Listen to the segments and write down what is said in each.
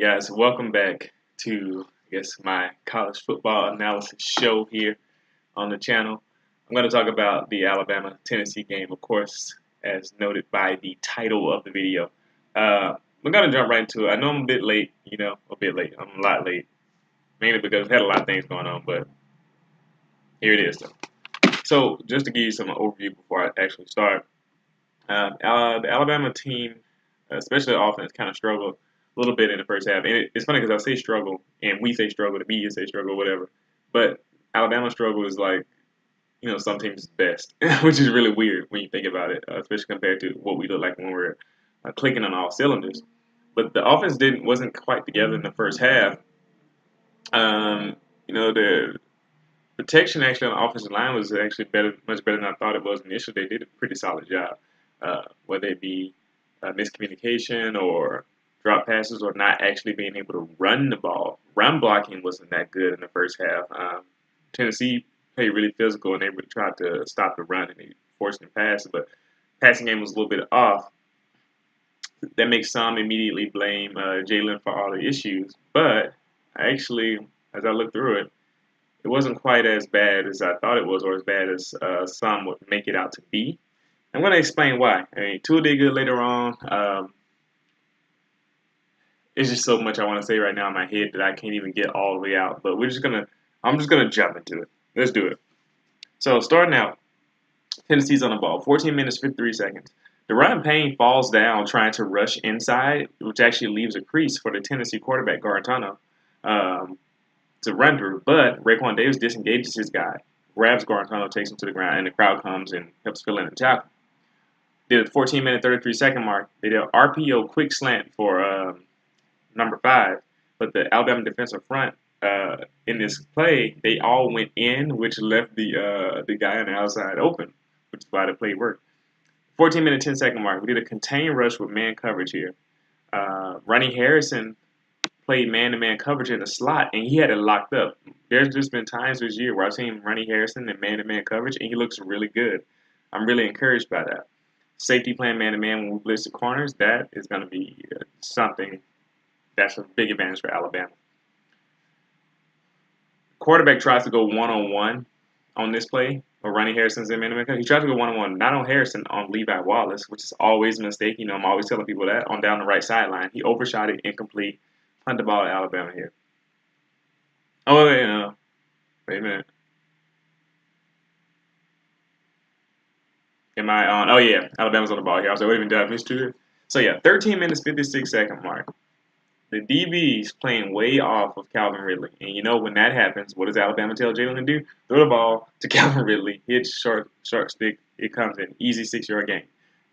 guys, welcome back to my college football analysis show here on the channel. I'm going to talk about the Alabama-Tennessee game, of course, as noted by the title of the video. We're going to jump right into it. I know I'm a bit late, a bit late. I'm a lot late, mainly because I had a lot of things going on, but here it is, though. So, just to give you some overview before I actually start, the Alabama team, especially offense, kind of struggled a little bit in the first half. And it's funny because I say struggle, and we say struggle, the media say struggle, whatever. But Alabama struggle is like, some teams' best, which is really weird when you think about it, especially compared to what we look like when we're clicking on all cylinders. But the offense wasn't quite together in the first half. The protection actually on the offensive line was actually much better than I thought it was initially. They did a pretty solid job, whether it be miscommunication or drop passes or not actually being able to run the ball. Run blocking wasn't that good in the first half. Tennessee played really physical and they really tried to stop the run and they forced them passes, but passing game was a little bit off. That makes some immediately blame Jalen for all the issues, but actually, as I look through it, it wasn't quite as bad as I thought it was, or as bad as some would make it out to be. I'm going to explain why. I mean, Tua did good later on. It's just so much I want to say right now in my head that I can't even get all the way out. But I'm just gonna jump into it. Let's do it. So starting out, Tennessee's on the ball, 14 minutes, 53 seconds. Deron Payne falls down trying to rush inside, which actually leaves a crease for the Tennessee quarterback Garantano to run through. But Raekwon Davis disengages his guy, grabs Garantano, takes him to the ground, and the crowd comes and helps fill in the tackle. Did a 14-minute, 33-second mark. They did an RPO quick slant for number 5, but the Alabama defensive front in this play, they all went in, which left the guy on the outside open, which is why the play worked. 14-minute, 10-second mark. We did a contained rush with man coverage here. Ronnie Harrison played man-to-man coverage in the slot, and he had it locked up. There's just been times this year where I've seen Ronnie Harrison in man-to-man coverage, and he looks really good. I'm really encouraged by that. Safety playing man-to-man when we blitz the corners, that is going to be something that's a big advantage for Alabama. Quarterback tries to go one-on-one on this play, or Ronnie Harrison's in man-to-man. He tries to go one-on-one, not on Harrison, on Levi Wallace, which is always a mistake. I'm always telling people that, on down the right sideline. He overshot it, incomplete. Punt the ball to Alabama here. Oh, wait a minute. Am I on? Oh, yeah. Alabama's on the ball here. I was like, wait a minute, did I miss two? So, yeah, 13 minutes, 56-second mark. The DB's playing way off of Calvin Ridley. And when that happens, what does Alabama tell Jalen to do? Throw the ball to Calvin Ridley, hit short stick, it comes in. Easy 6-yard gain.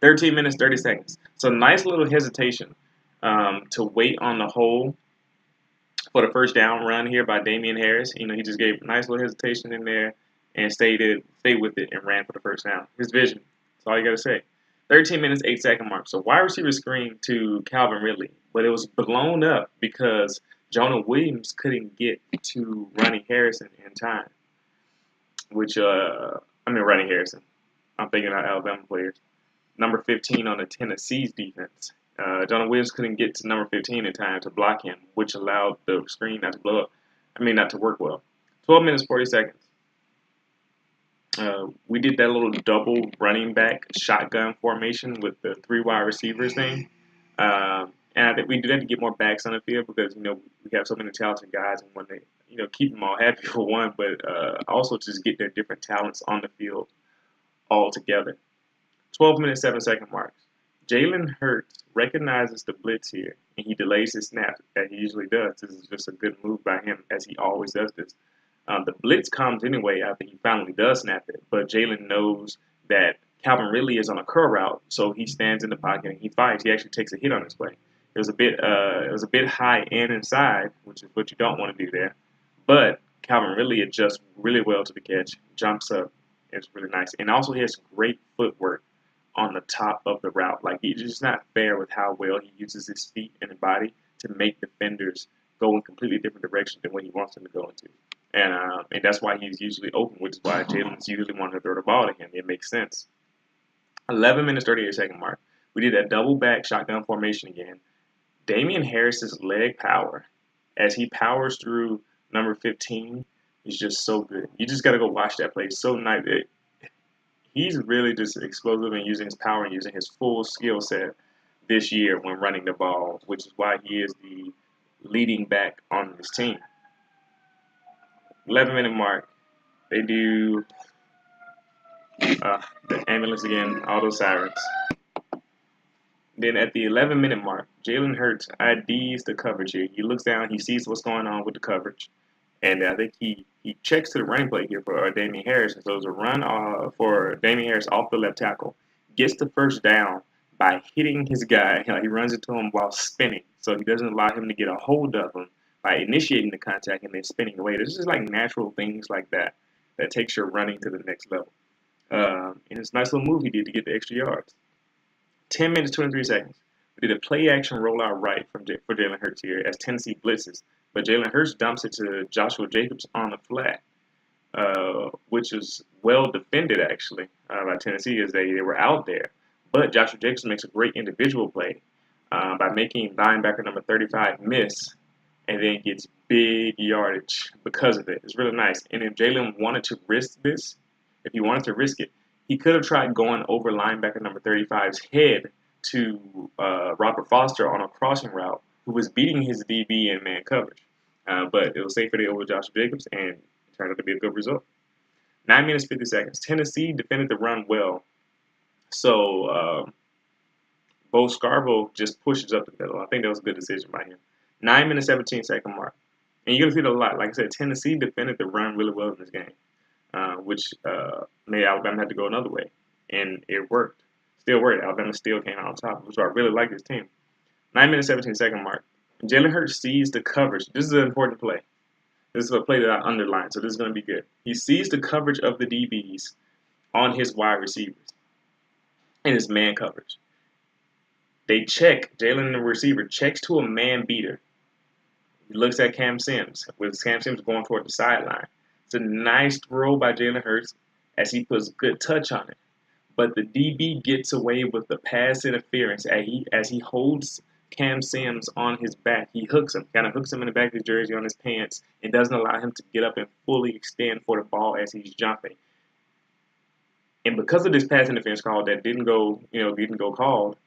13 minutes, 30 seconds. So nice little hesitation to wait on the hole for the first down run here by Damian Harris. He just gave a nice little hesitation in there and stayed with it and ran for the first down. His vision. That's all you got to say. 13 minutes, 8-second mark. So wide receiver screen to Calvin Ridley, but it was blown up because Jonah Williams couldn't get to Ronnie Harrison in time. Ronnie Harrison. I'm thinking about Alabama players. Number 15 on the Tennessee's defense. Jonah Williams couldn't get to number 15 in time to block him, which allowed the screen not to work well. 12 minutes, 40 seconds. We did that little double running back shotgun formation with the 3 wide receivers thing. And I think we do that to get more backs on the field because, we have so many talented guys and when they, keep them all happy for one, but also just get their different talents on the field all together. 12 minutes, 7-second mark. Jalen Hurts recognizes the blitz here and he delays his snap as he usually does. This is just a good move by him as he always does this. The blitz comes anyway after he finally does snap it, but Jalen knows that Calvin Ridley is on a curl route, so he stands in the pocket and he fights. He actually takes a hit on his play. It was a bit high and inside, which is what you don't want to do there. But Calvin Ridley adjusts really well to the catch, jumps up. It's really nice, and also he has great footwork on the top of the route. Like he's just not fair with how well he uses his feet and his body to make defenders go in completely different direction than what he wants them to go into. And that's why he's usually open, which is why Jalen's usually wanting to throw the ball to him. It makes sense. 11 minutes, 38-second mark. We did that double back shotgun formation again. Damian Harris's leg power as he powers through number 15 is just so good. You just got to go watch that play. So nice. He's really just explosive and using his power and using his full skill set this year when running the ball, which is why he is the leading back on this team. 11-minute mark. They do the ambulance again, all those sirens. Then at the 11-minute mark, Jalen Hurts IDs the coverage here. He looks down, he sees what's going on with the coverage, and I think he checks to the running play here for Damian Harris. And so it's a run for Damian Harris off the left tackle. Gets the first down by hitting his guy. He runs into him while spinning, so he doesn't allow him to get a hold of him by initiating the contact and then spinning away. This is like natural things like that that takes your running to the next level. And it's a nice little move he did to get the extra yards. 10 minutes, 23 seconds. We did a play action rollout right for Jalen Hurts here as Tennessee blitzes. But Jalen Hurts dumps it to Joshua Jacobs on the flat, which is well defended actually by Tennessee as they were out there. But Joshua Jacobs makes a great individual play by making linebacker number 35 miss and then gets big yardage because of it. It's really nice. And if Jalen wanted to risk this, if he wanted to risk it, he could have tried going over linebacker number 35's head to Robert Foster on a crossing route, who was beating his DB in man coverage. But it was safer to over Joshua Jacobs, and it turned out to be a good result. 9 minutes, 50 seconds. Tennessee defended the run well. So Bo Scarborough just pushes up the middle. I think that was a good decision by him. 9 minutes, 17-second mark. And you're going to see it a lot. Like I said, Tennessee defended the run really well in this game. Which made Alabama have to go another way. And it worked. Still worked. Alabama still came out on top. So I really like this team. 9 minutes, 17-second mark. Jalen Hurts sees the coverage. This is an important play. This is a play that I underlined, so this is going to be good. He sees the coverage of the DBs on his wide receivers in his man coverage. They check. Jalen, the receiver, checks to a man beater. He looks at Cam Sims, with Cam Sims going toward the sideline. It's a nice throw by Jalen Hurts as he puts good touch on it. But the DB gets away with the pass interference as he holds Cam Sims on his back. He hooks him, kind of hooks him in the back of his jersey on his pants, and doesn't allow him to get up and fully extend for the ball as he's jumping. And because of this pass interference call that didn't go called,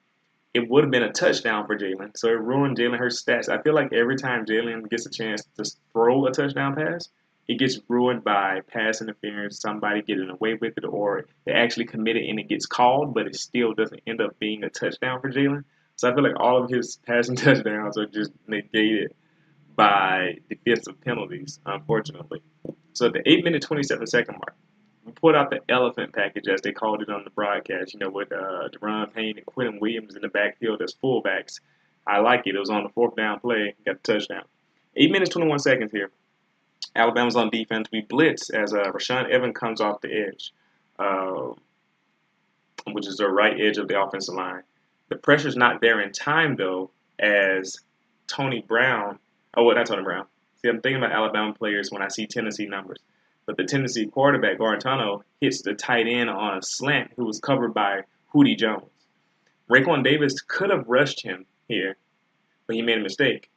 it would have been a touchdown for Jalen. So it ruined Jalen Hurts' stats. I feel like every time Jalen gets a chance to throw a touchdown pass, it gets ruined by pass interference, somebody getting away with it, or they actually commit it and it gets called, but it still doesn't end up being a touchdown for Jalen. So I feel like all of his passing touchdowns are just negated by defensive penalties, unfortunately. So at the 8-minute, 27-second mark, we put out the elephant package, as they called it on the broadcast, with Deron Payne and Quentin Williams in the backfield as fullbacks. I like it. It was on the fourth down play, got the touchdown. 8 minutes, 21 seconds here. Alabama's on defense. We blitz as Rashaan Evans comes off the edge, which is the right edge of the offensive line. The pressure's not there in time, though, as Tony Brown. Oh, well, not Tony Brown. See, I'm thinking about Alabama players when I see Tennessee numbers. But the Tennessee quarterback, Garantano, hits the tight end on a slant who was covered by Hootie Jones. Raekwon Davis could have rushed him here, but he made a mistake.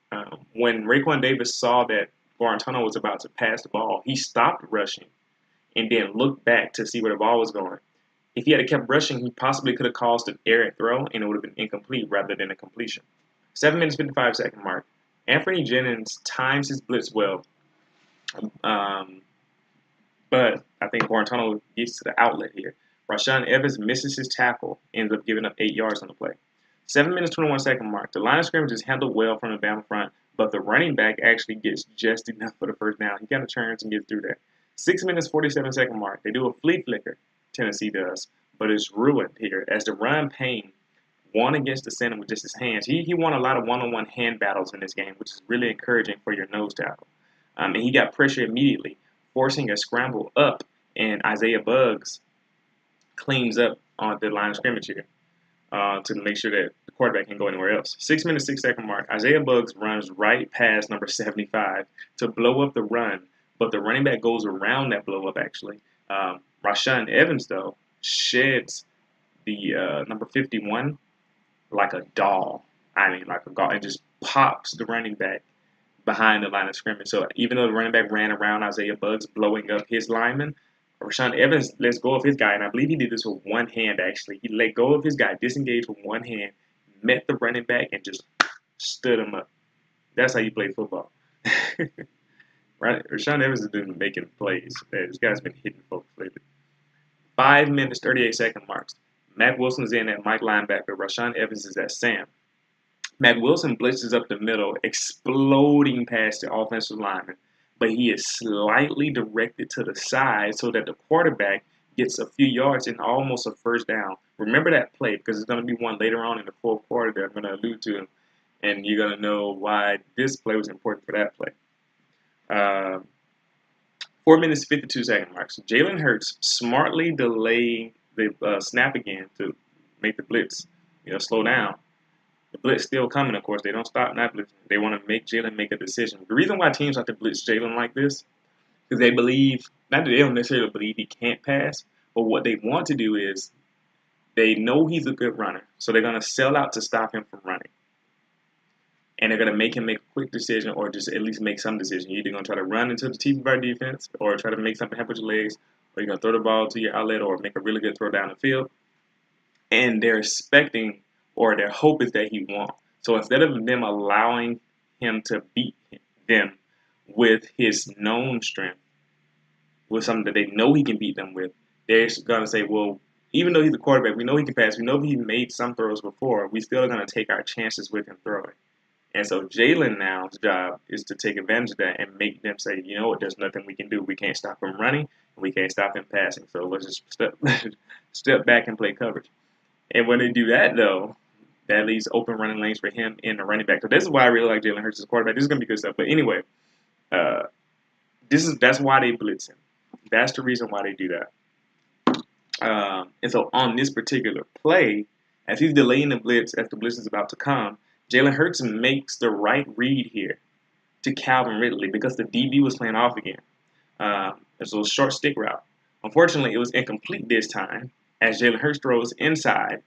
When Raekwon Davis saw that Garantano was about to pass the ball, he stopped rushing and then looked back to see where the ball was going. If he had kept rushing, he possibly could have caused an errant throw, and it would have been incomplete rather than a completion. 7 minutes, 55-second mark. Anthony Jennings times his blitz well, but I think Garantano gets to the outlet here. Rashaan Evans misses his tackle, ends up giving up 8 yards on the play. 7 minutes, 21-second mark. The line of scrimmage is handled well from the Bama front, but the running back actually gets just enough for the first down. He kind of turns and gets through there. 6 minutes, 47-second mark. They do a flea flicker, Tennessee does, but it's ruined here as Deron Payne won against the center with just his hands. He won a lot of one-on-one hand battles in this game, which is really encouraging for your nose tackle. And he got pressure immediately, forcing a scramble up, and Isaiah Buggs cleans up on the line of scrimmage here to make sure that the quarterback can go anywhere else. 6 minutes, 6-second mark. Isaiah Buggs runs right past number 75 to blow up the run, but the running back goes around that blow up actually. Rashaan Evans, though, sheds the number 51 like a doll. I mean, like a doll, and just pops the running back behind the line of scrimmage. So even though the running back ran around Isaiah Buggs, blowing up his lineman, Rashaan Evans lets go of his guy, and I believe he did this with one hand, actually. He let go of his guy, disengaged with one hand, met the running back, and just stood him up. That's how you play football. Right? Rashaan Evans has been making plays. This guy's been hitting folks lately. 5 minutes, 38 second marks. Mack Wilson's in at Mike linebacker. Rashaan Evans is at Sam. Mack Wilson blitzes up the middle, exploding past the offensive lineman, but he is slightly directed to the side so that the quarterback gets a few yards and almost a first down. Remember that play because it's going to be one later on in the fourth quarter that I'm going to allude to, and you're going to know why this play was important for that play. 4 minutes, 52 second marks. Jalen Hurts smartly delaying the snap again to make the blitz, slow down. The blitz still coming, of course. They don't stop not blitzing. They want to make Jalen make a decision. The reason why teams like to blitz Jalen like this is they believe, not that they don't necessarily believe he can't pass, but what they want to do is they know he's a good runner, so they're going to sell out to stop him from running. And they're going to make him make a quick decision or just at least make some decision. You're either going to try to run into the teeth of our defense or try to make something happen with your legs, or you're going to throw the ball to your outlet or make a really good throw down the field. And they're expecting, or their hope is that he won't. So instead of them allowing him to beat them with his known strength, with something that they know he can beat them with, they're going to say, well, even though he's a quarterback, we know he can pass, we know he made some throws before, we still are going to take our chances with him throwing. And so Jalen now's job is to take advantage of that and make them say, you know what, there's nothing we can do. We can't stop him running, and we can't stop him passing. So let's just step back and play coverage. And when they do that, though, that leaves open running lanes for him and the running back. So this is why I really like Jalen Hurts as quarterback. This is going to be good stuff. But anyway, that's why they blitz him. That's the reason why they do that. And so on this particular play, as he's delaying the blitz, as the blitz is about to come, Jalen Hurts makes the right read here to Calvin Ridley because the DB was playing off again. It's a short stick route. Unfortunately, it was incomplete this time as Jalen Hurts throws inside,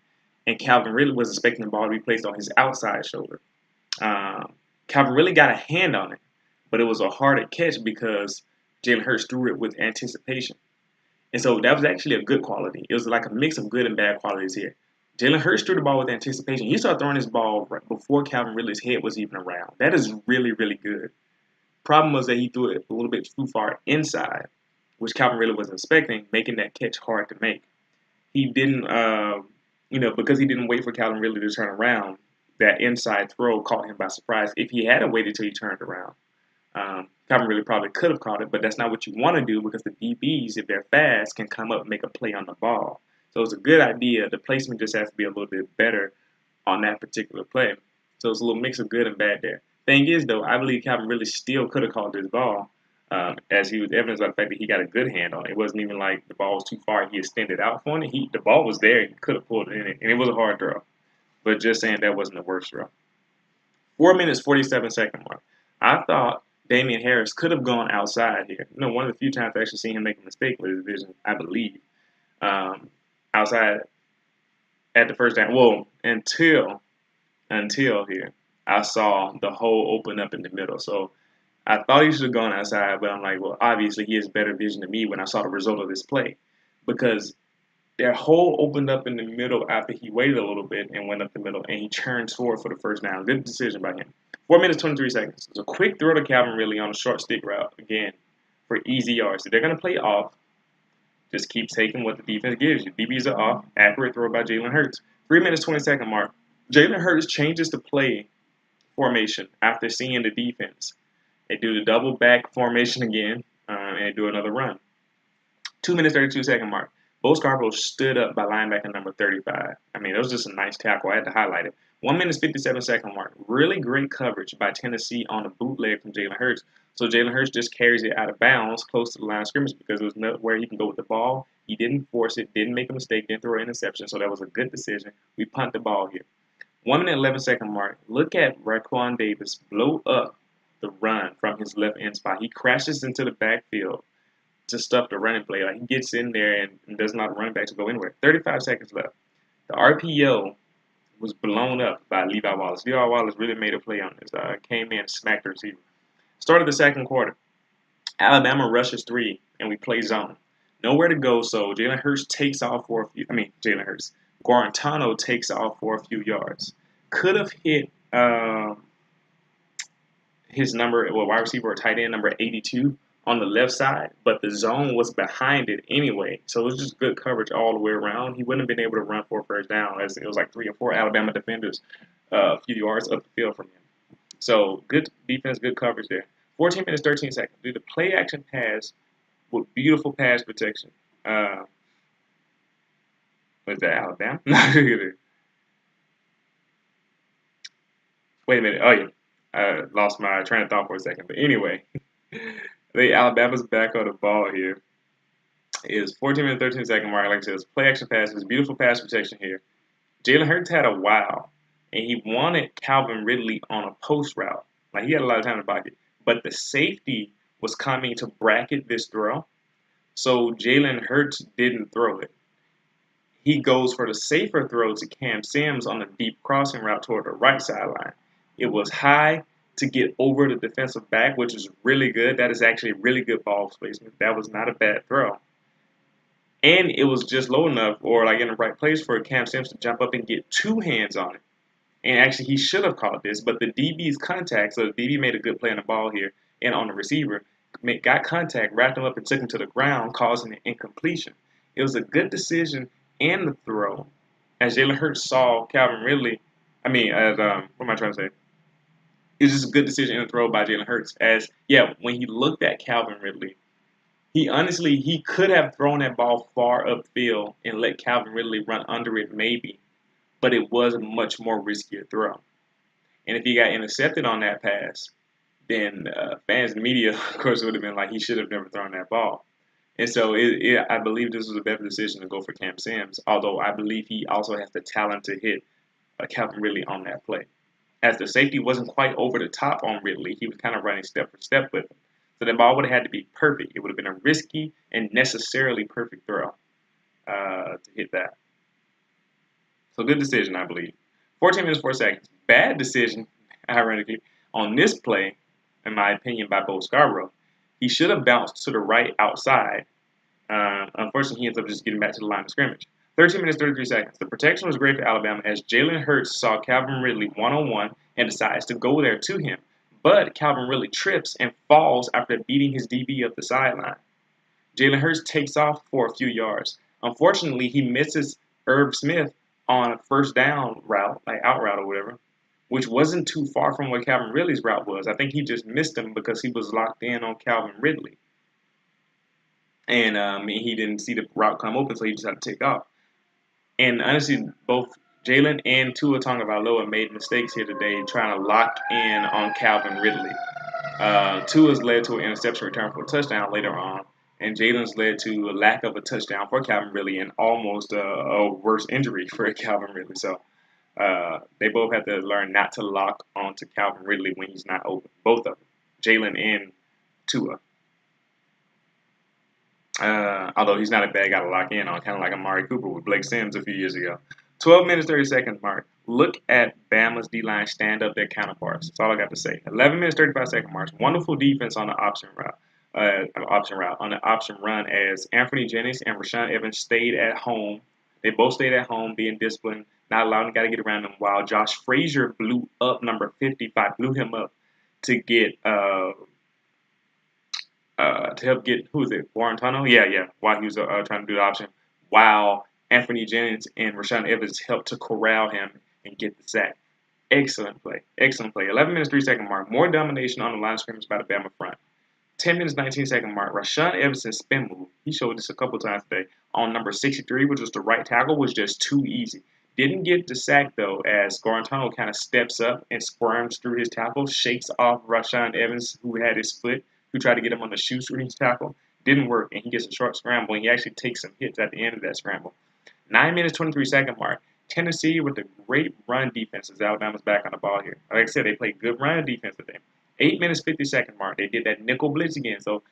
and Calvin Ridley was expecting the ball to be placed on his outside shoulder. Calvin Ridley got a hand on it, but it was a harder catch because Jalen Hurts threw it with anticipation. And so that was actually a good quality. It was like a mix of good and bad qualities here. Jalen Hurts threw the ball with anticipation. He started throwing his ball right before Calvin Ridley's head was even around. That is really, really good. Problem was that he threw it a little bit too far inside, which Calvin Ridley wasn't expecting, making that catch hard to make. He didn't, because he didn't wait for Calvin Ridley to turn around, that inside throw caught him by surprise. If he had waited till he turned around, Calvin Ridley probably could have caught it, but that's not what you want to do because the DBs, if they're fast, can come up and make a play on the ball. So it's a good idea. The placement just has to be a little bit better on that particular play. So it's a little mix of good and bad there. Thing is, though, I believe Calvin Ridley still could have caught this ball, as he was evidenced by the fact that he got a good hand on it. It wasn't even like the ball was too far. He extended out for it. The ball was there. He could have pulled it in, and it was a hard throw. But just saying that wasn't the worst throw. 4 minutes, 47 second mark. I thought Damian Harris could have gone outside here. One of the few times I've actually seen him make a mistake with his vision, I believe. Outside at the first down. Well, until here, I saw the hole open up in the middle. So I thought he should have gone outside, but I'm like, well, obviously he has better vision than me when I saw the result of this play. Because their hole opened up in the middle after he waited a little bit and went up the middle, and he turned forward for the first down. Good decision by him. 4 minutes, 23 seconds. It's a quick throw to Calvin Ridley on a short stick route, again, for easy yards. So they're going to play off. Just keep taking what the defense gives you. DBs are off. Accurate throw by Jalen Hurts. 3 minutes, 20-second mark. Jalen Hurts changes the play formation after seeing the defense. They do the double back formation again, and they do another run. 2 minutes, 32-second mark. Bo Scarborough stood up by linebacker number 35. I mean, it was just a nice tackle. I had to highlight it. 1 minute, 57-second mark. Really great coverage by Tennessee on the bootleg from Jalen Hurts. So Jalen Hurts just carries it out of bounds close to the line of scrimmage because there was nowhere he can go with the ball. He didn't force it, didn't make a mistake, didn't throw an interception. So that was a good decision. We punt the ball here. 1 minute, 11-second mark. Look at Raekwon Davis blow up the run from his left end spot. He crashes into the backfield to stuff the running play. Like, he gets in there and doesn't allow the running back to go anywhere. 35 seconds left. The RPO was blown up by Levi Wallace. Levi Wallace really made a play on this. Came in, smacked the receiver. Started the second quarter. Alabama rushes 3, and we play zone. Nowhere to go, so Jalen Hurts takes off for a few. I mean, Jalen Hurts. Guarantano takes off for a few yards. Could have hit his number, well, wide receiver or tight end number 82 on the left side, but the zone was behind it anyway. So it was just good coverage all the way around. He wouldn't have been able to run for a first down, as it was like 3 or 4 Alabama defenders a few yards up the field from him. So good defense, good coverage there. 14 minutes, 13 seconds. Do the play action pass with beautiful pass protection. Was that Alabama? Wait a minute. Oh, yeah. I lost my train of thought for a second. But anyway, the Alabama's back on the ball here. It is 14 minutes, 13 second mark. Like I said, it's play action passes, beautiful pass protection here. Jalen Hurts had a wow, and he wanted Calvin Ridley on a post route. Like, he had a lot of time to pocket. But the safety was coming to bracket this throw, so Jalen Hurts didn't throw it. He goes for the safer throw to Cam Sims on the deep crossing route toward the right sideline. It was high to get over the defensive back, which is really good. That is actually really good ball placement. That was not a bad throw. And it was just low enough, or like in the right place, for Cam Sims to jump up and get 2 hands on it. And actually, he should have caught this, but the DB's contact, so the DB made a good play on the ball here and on the receiver, got contact, wrapped him up, and took him to the ground, causing an incompletion. It was a good decision and the throw, as Jalen Hurts saw Calvin Ridley. What am I trying to say? It was just a good decision and a throw by Jalen Hurts. As, yeah, when he looked at Calvin Ridley, he could have thrown that ball far upfield and let Calvin Ridley run under it maybe, but it was a much more riskier throw. And if he got intercepted on that pass, then fans and media, of course, would have been like, he should have never thrown that ball. And so I believe this was a better decision to go for Cam Sims, although I believe he also has the talent to hit Calvin Ridley on that play. As the safety wasn't quite over the top on Ridley, he was kind of running step for step with him. So the ball would have had to be perfect. It would have been a risky and necessarily perfect throw to hit that. So good decision, I believe. 14 minutes, 4 seconds. Bad decision, ironically, on this play, in my opinion, by Bo Scarborough. He should have bounced to the right outside. Unfortunately, he ends up just getting back to the line of scrimmage. 13 minutes, 33 seconds. The protection was great for Alabama as Jalen Hurts saw Calvin Ridley one-on-one and decides to go there to him. But Calvin Ridley trips and falls after beating his DB up the sideline. Jalen Hurts takes off for a few yards. Unfortunately, he misses Irv Smith on a first down route, like out route or whatever, which wasn't too far from what Calvin Ridley's route was. I think he just missed him because he was locked in on Calvin Ridley. And he didn't see the route come open, so he just had to take off. And honestly, both Jalen and Tua Tagovailoa made mistakes here today trying to lock in on Calvin Ridley. Tua's led to an interception return for a touchdown later on, and Jalen's led to a lack of a touchdown for Calvin Ridley and almost a worse injury for Calvin Ridley. So they both have to learn not to lock onto Calvin Ridley when he's not open. Both of them, Jalen and Tua. Although he's not a bad guy to lock in on, kind of like Amari Cooper with Blake Sims a few years ago. 12 minutes, 30 seconds mark. Look at Bama's D-line stand up their counterparts. That's all I got to say. 11 minutes, 35 second marks. Wonderful defense on the option route. On the option run as Anthony Jennings and Rashaan Evans stayed at home. They both stayed at home, being disciplined, not allowing the guy to get around them, while Josh Frazier blew up number 55, blew him up to get to help get, who is it, Guarantano? Yeah, while he was trying to do the option, while Anthony Jennings and Rashaan Evans helped to corral him and get the sack. Excellent play. 11 minutes, 3 second mark. More domination on the line of scrimmage by the Bama front. 10 minutes, 19 second mark. Rashaan Evans' spin move, he showed this a couple times today, on number 63, which was the right tackle, was just too easy. Didn't get the sack, though, as Guarantano kind of steps up and squirms through his tackle, shakes off Rashaan Evans, who had his foot, who tried to get him on the shoestring tackle. Didn't work, and he gets a short scramble, and he actually takes some hits at the end of that scramble. 9 minutes, 23 second mark. Tennessee with a great run defense as Alabama's back on the ball here. Like I said, they played good run defense today. 8 minutes, 50 second mark. They did that nickel blitz again. So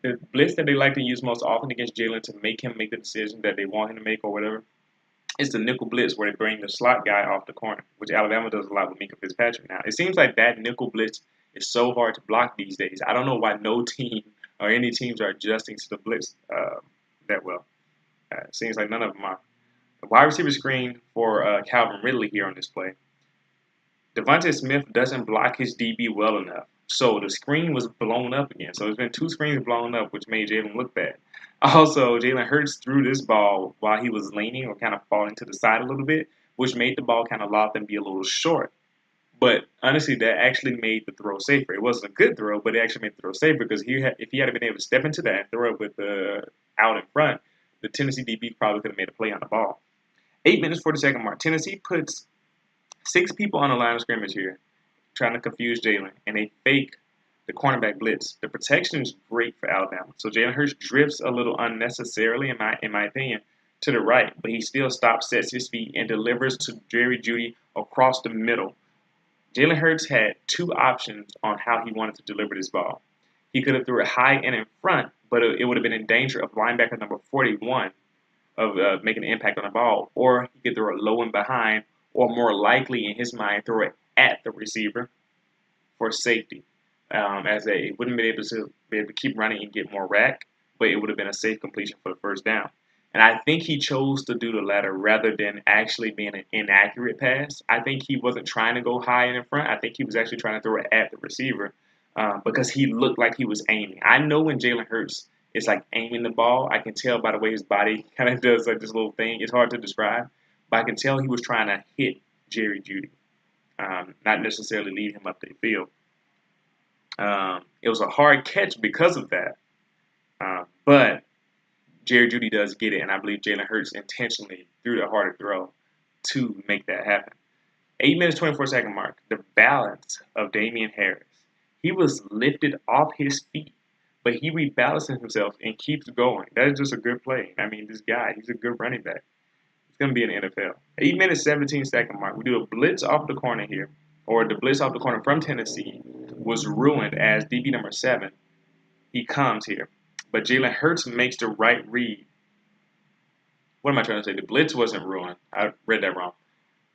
the blitz that they like to use most often against Jalen to make him make the decision that they want him to make or whatever. It's the nickel blitz where they bring the slot guy off the corner, which Alabama does a lot with Minka Fitzpatrick now. It seems like that nickel blitz is so hard to block these days. I don't know why no team or any teams are adjusting to the blitz that well. It seems like none of them are. The wide receiver screen for Calvin Ridley here on this play. Devontae Smith doesn't block his DB well enough. So the screen was blown up again. So there's been 2 screens blown up, which made Jalen look bad. Also, Jalen Hurts threw this ball while he was leaning or kind of falling to the side a little bit, which made the ball kind of loft and be a little short. But honestly, that actually made the throw safer. It wasn't a good throw, but it actually made the throw safer because if he had been able to step into that and throw it with the out in front, the Tennessee DB probably could have made a play on the ball. 8 minutes, 40-second mark. Tennessee puts 6 people on the line of scrimmage here, trying to confuse Jalen, and they fake the cornerback blitz. The protection is great for Alabama. So Jalen Hurts drifts a little unnecessarily, in my opinion, to the right, but he still stops, sets his feet, and delivers to Jerry Jeudy across the middle. Jalen Hurts had 2 options on how he wanted to deliver this ball. He could have threw it high and in front, but it would have been in danger of linebacker number 41 of making an impact on the ball, or he could throw it low and behind, or more likely in his mind, throw it at the receiver for safety. As they wouldn't be able to keep running and get more rack, but it would have been a safe completion for the first down. And I think he chose to do the latter rather than actually being an inaccurate pass. I think he wasn't trying to go high and in front. I think he was actually trying to throw it at the receiver because he looked like he was aiming. I know when Jalen Hurts is like aiming the ball, I can tell by the way his body kind of does like this little thing. It's hard to describe, but I can tell he was trying to hit Jerry Jeudy, not necessarily lead him up the field. It was a hard catch because of that, but Jerry Jeudy does get it, and I believe Jalen Hurts intentionally threw the harder throw to make that happen. 8 minutes, 24-second mark. The balance of Damian Harris. He was lifted off his feet, but he rebalances himself and keeps going. That is just a good play. I mean, this guy, he's a good running back. He's going to be in the NFL. 8 minutes, 17-second mark. We do a blitz off the corner here, or the blitz off the corner from Tennessee was ruined as DB number 7. He comes here. But Jalen Hurts makes the right read. What am I trying to say? The blitz wasn't ruined. I read that wrong.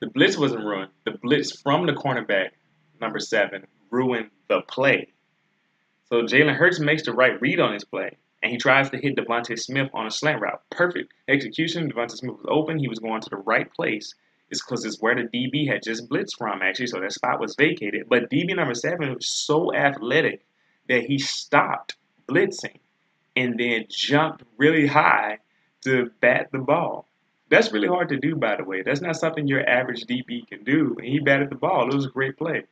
The blitz wasn't ruined. The blitz from the cornerback, number 7, ruined the play. So Jalen Hurts makes the right read on his play, and he tries to hit Devontae Smith on a slant route. Perfect execution. Devontae Smith was open. He was going to the right place. It's because it's where the DB had just blitzed from, actually, so that spot was vacated. But DB number 7 was so athletic that he stopped blitzing and then jumped really high to bat the ball. That's really hard to do, by the way. That's not something your average DB can do. And he batted the ball. It was a great play.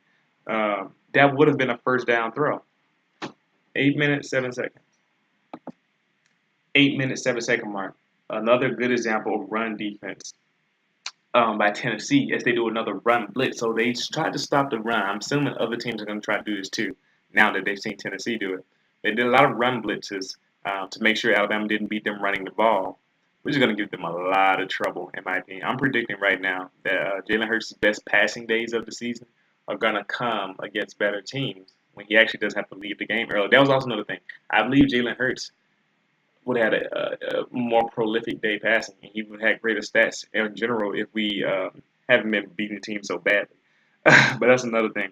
That would have been a first down throw. 8 minutes, 7 seconds. 8 minutes, 7-second mark. Another good example of run defense by Tennessee as they do another run blitz. So they tried to stop the run. I'm assuming other teams are going to try to do this too now that they've seen Tennessee do it. They did a lot of run blitzes to make sure Alabama didn't beat them running the ball, which is going to give them a lot of trouble, in my opinion. I'm predicting right now that Jalen Hurts' best passing days of the season are going to come against better teams when he actually does have to leave the game early. That was also another thing. I believe Jalen Hurts would have had a more prolific day passing, and he would have had greater stats in general if we haven't been beating the team so badly. But that's another thing.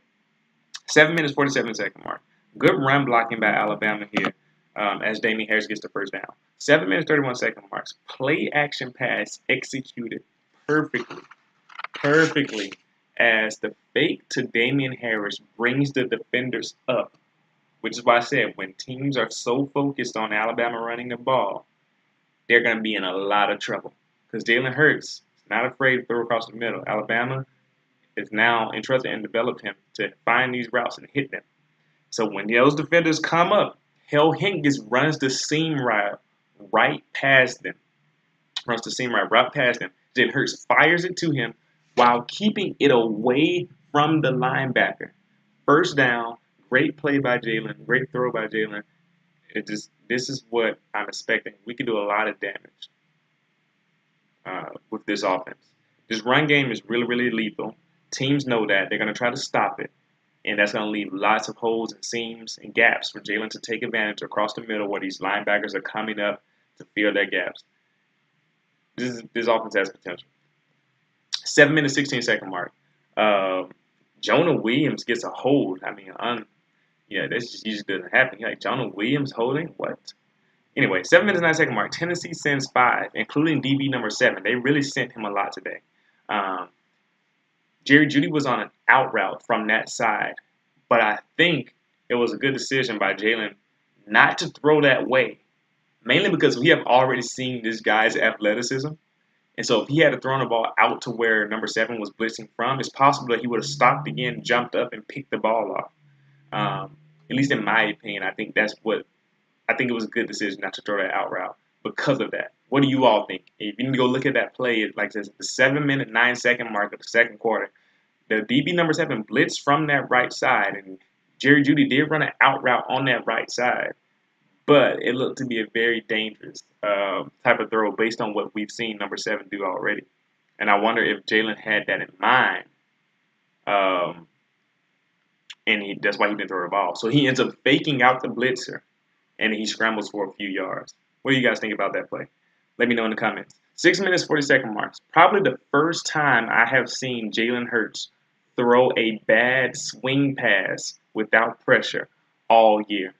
7 minutes, 47-second mark. Good run blocking by Alabama here as Damian Harris gets the first down. 7 minutes, 31-second marks. Play action pass executed perfectly as the fake to Damian Harris brings the defenders up, which is why I said when teams are so focused on Alabama running the ball, they're going to be in a lot of trouble because Jalen Hurts is not afraid to throw across the middle. Alabama is now entrusted and developed him to find these routes and hit them. So when those defenders come up, Hell Hingis runs the seam route right past them. Jalen Hurts fires it to him while keeping it away from the linebacker. First down, great play by Jalen, great throw by Jalen. This is what I'm expecting. We can do a lot of damage with this offense. This run game is really, really lethal. Teams know that. They're going to try to stop it. And that's going to leave lots of holes and seams and gaps for Jalen to take advantage across the middle where these linebackers are coming up to fill their gaps. This offense has potential. 7 minute 16-second mark. Uh, Jonah Williams gets a hold. I mean, yeah, this just usually doesn't happen. Like Jonah Williams holding what? Anyway, 7 minutes 9 second mark. Tennessee sends 5, including DB number 7. They really sent him a lot today. Um, Jerry Jeudy was on an out route from that side, but I think it was a good decision by Jalen not to throw that way, mainly because we have already seen this guy's athleticism. And so if he had thrown the ball out to where number 7 was blitzing from, it's possible that he would have stopped again, jumped up, and picked the ball off. At least in my opinion, I think it was a good decision not to throw that out route because of that. What do you all think? If you need to go look at that play, like this, the 7 minute 9 second mark of the second quarter, the DB number 7 blitzed from that right side, and Jerry Jeudy did run an out route on that right side, but it looked to be a very dangerous type of throw based on what we've seen number 7 do already. And I wonder if Jalen had that in mind, um, and that's why he didn't throw the ball. So he ends up faking out the blitzer, and he scrambles for a few yards. What do you guys think about that play? Let me know in the comments. 6 minutes, 40-second marks. Probably the first time I have seen Jalen Hurts throw a bad swing pass without pressure all year.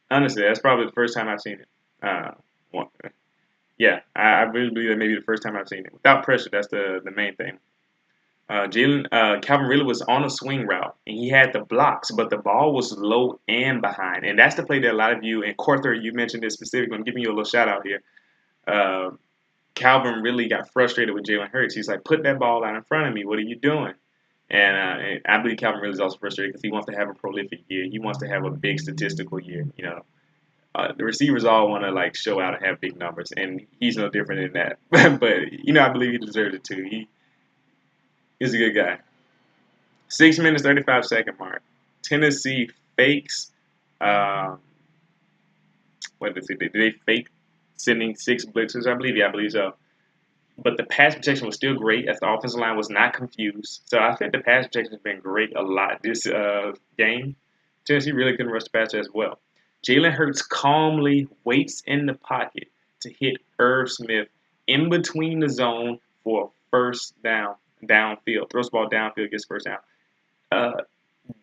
Honestly, that's probably the first time I've seen it. Yeah, I really believe that may be the first time I've seen it. Without pressure, that's the main thing. Calvin really was on a swing route, and he had the blocks, but the ball was low and behind. And that's the play that a lot of you, and Corther, you mentioned this specifically. I'm giving you a little shout out here. Uh, Calvin really got frustrated with Jalen Hurts. He's like, put that ball out in front of me. What are you doing? And I believe Calvin really is also frustrated because he wants to have a prolific year. He wants to have a big statistical year. The receivers all want to like show out and have big numbers, and he's no different than that. But I believe he deserves it too. He's a good guy. 6 minutes 35-second mark. Tennessee fakes. Um, what did they do? Did they fake sending 6 blitzers? I believe. Yeah, I believe so. But the pass protection was still great as the offensive line was not confused. So I think the pass protection has been great a lot this game. Tennessee really couldn't rush the passer as well. Jalen Hurts calmly waits in the pocket to hit Irv Smith in between the zone for a first down, downfield. Throws the ball downfield, gets first down.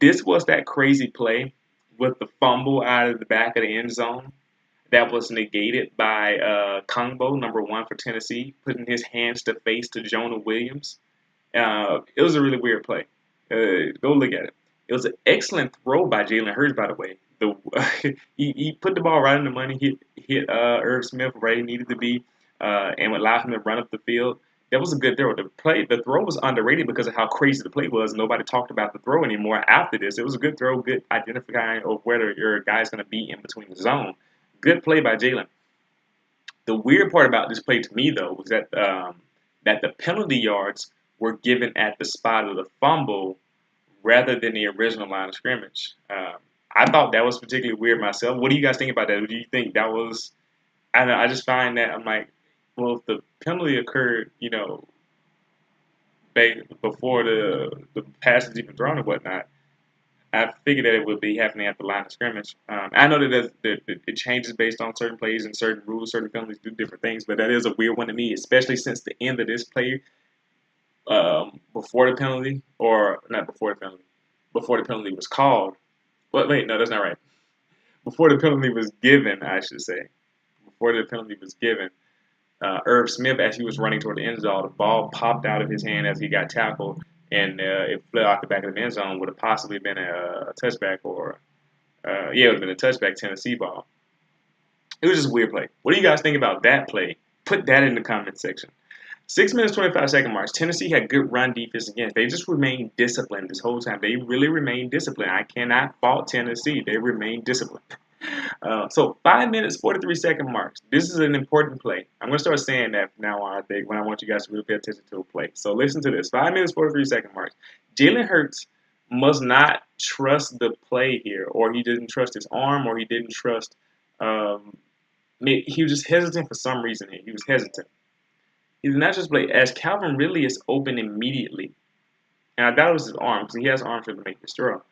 This was that crazy play with the fumble out of the back of the end zone that was negated by Combo, number 1 for Tennessee, putting his hands to face to Jonah Williams. It was a really weird play. Go look at it. It was an excellent throw by Jalen Hurts, by the way. He put the ball right in the money, hit Irv Smith where he needed to be, and allowed him to run up the field. That was a good throw. The throw was underrated because of how crazy the play was. Nobody talked about the throw anymore after this. It was a good throw, good identifying of whether your guy's going to be in between the zone. Good play by Jalen. The weird part about this play to me, though, was that the penalty yards were given at the spot of the fumble rather than the original line of scrimmage. I thought that was particularly weird myself. What do you guys think about that? Do you think that was? I don't know. I just find that I'm like, well, if the penalty occurred, before the pass is even thrown and whatnot, I figured that it would be happening at the line of scrimmage. I know that it changes based on certain plays and certain rules, certain penalties do different things, but that is a weird one to me, especially since the end of this play, before the penalty, or not before the penalty, before the penalty was called. But wait, no, that's not right. Before the penalty was given, I should say. Before the penalty was given, Irv Smith, as he was running toward the end zone, the ball popped out of his hand as he got tackled, and it flew out the back of the end zone. Would have possibly been a touchback, or it would have been a touchback Tennessee ball. It was just a weird play. What do you guys think about that play? Put that in the comment section. 6 minutes 25-second marks. Tennessee had good run defense again. They just remained disciplined this whole time. They really remained disciplined. I cannot fault Tennessee. They remained disciplined. So 5 minutes 43-second marks. This is an important play. I'm going to start saying that from now on, I think, when I want you guys to really pay attention to a play. So listen to this. 5 minutes 43-second marks. Jalen Hurts must not trust the play here, or he didn't trust his arm, or he didn't trust. He was just hesitant for some reason here. He was hesitant. He did not just play as Calvin really is open immediately. And I thought it was his arm because he has arms to make this throw.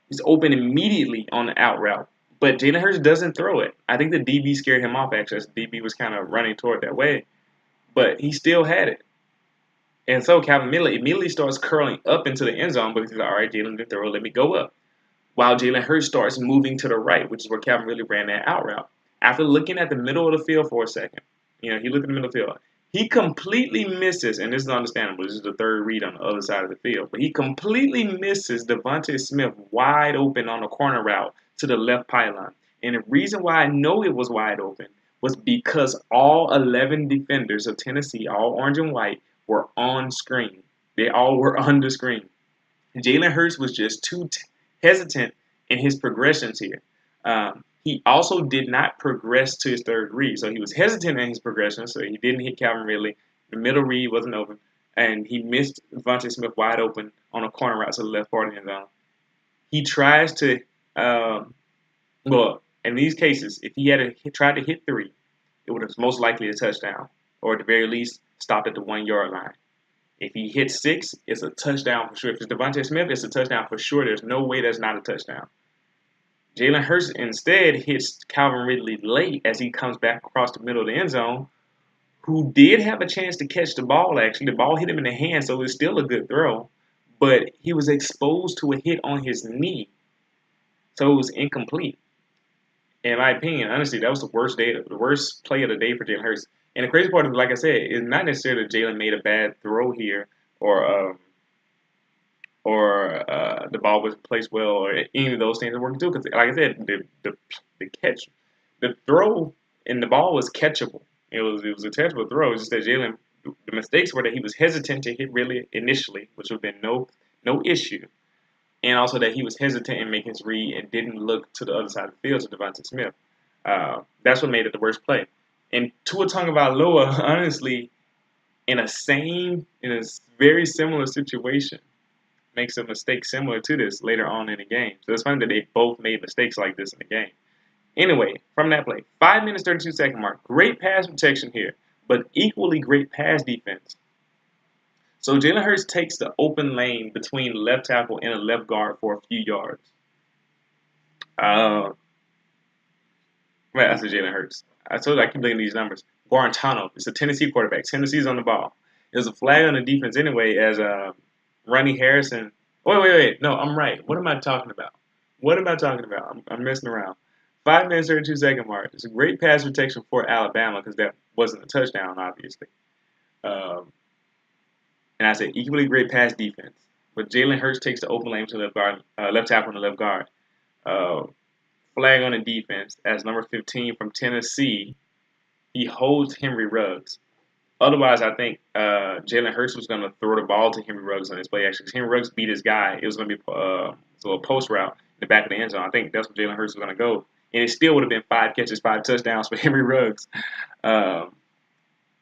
He's open immediately on the out route. But Jalen Hurts doesn't throw it. I think the DB scared him off, actually, as the DB was kind of running toward that way. But he still had it. And so Calvin Ridley immediately starts curling up into the end zone because he's like, all right, Jalen did throw, let me go up. While Jalen Hurts starts moving to the right, which is where Calvin Ridley ran that out route. After looking at the middle of the field for a second, he looked at the middle of the field. He completely misses, and this is understandable. This is the third read on the other side of the field, but he completely misses Devontae Smith wide open on a corner route to the left pylon. And the reason why I know it was wide open was because all 11 defenders of Tennessee, all orange and white, were on screen. They all were on the screen. Jalen Hurts was just too hesitant in his progressions here. He also did not progress to his third read. So he was hesitant in his progression, so he didn't hit Calvin Ridley. The middle read wasn't open, and he missed Devontae Smith wide open on a corner route to the left part of the end zone. He tries to, well, in these cases, if he had tried to hit 3, it would have most likely a touchdown, or at the very least, stopped at the 1-yard line. If he hits 6, it's a touchdown for sure. If it's Devontae Smith, it's a touchdown for sure. There's no way that's not a touchdown. Jalen Hurts instead hits Calvin Ridley late as he comes back across the middle of the end zone, who did have a chance to catch the ball, actually. The ball hit him in the hand, so it was still a good throw. But he was exposed to a hit on his knee, so it was incomplete. In my opinion, honestly, that was the worst play of the day for Jalen Hurts. And the crazy part is, like I said, is not necessarily that Jalen made a bad throw here or the ball was placed well or any of those things that working too. Because, like I said, the catch, the throw and the ball was catchable. It was a catchable throw. It's just that Jalen, the mistakes were that he was hesitant to hit really initially, which would have been no issue. And also that he was hesitant in making his read and didn't look to the other side of the field to Devontae Smith. That's what made it the worst play. And Tua Tagovailoa, honestly, in a very similar situation, makes a mistake similar to this later on in the game. So it's funny that they both made mistakes like this in the game. Anyway, from that play, 5 minutes, 32 second mark. Great pass protection here, but equally great pass defense. So Jalen Hurts takes the open lane between the left tackle and the left guard for a few yards. Right, that's Jalen Hurts. I told you I keep looking at these numbers. Guarantano, it's a Tennessee quarterback. Tennessee's on the ball. There's a flag on the defense anyway as Ronnie Harrison. Wait. No, I'm right. What am I talking about? I'm messing around. 5 minutes, 32 second mark. It's a great pass protection for Alabama because that wasn't a touchdown, obviously. And I said equally great pass defense. But Jalen Hurts takes the open lane to the left guard, left tackle on the left guard. Flag on the defense as number 15 from Tennessee. He holds Henry Ruggs. Otherwise, I think Jalen Hurts was going to throw the ball to Henry Ruggs on this play. Actually, Henry Ruggs beat his guy. It was going to be a post route in the back of the end zone. I think that's what Jalen Hurts was going to go. And it still would have been 5 catches, 5 touchdowns for Henry Ruggs. But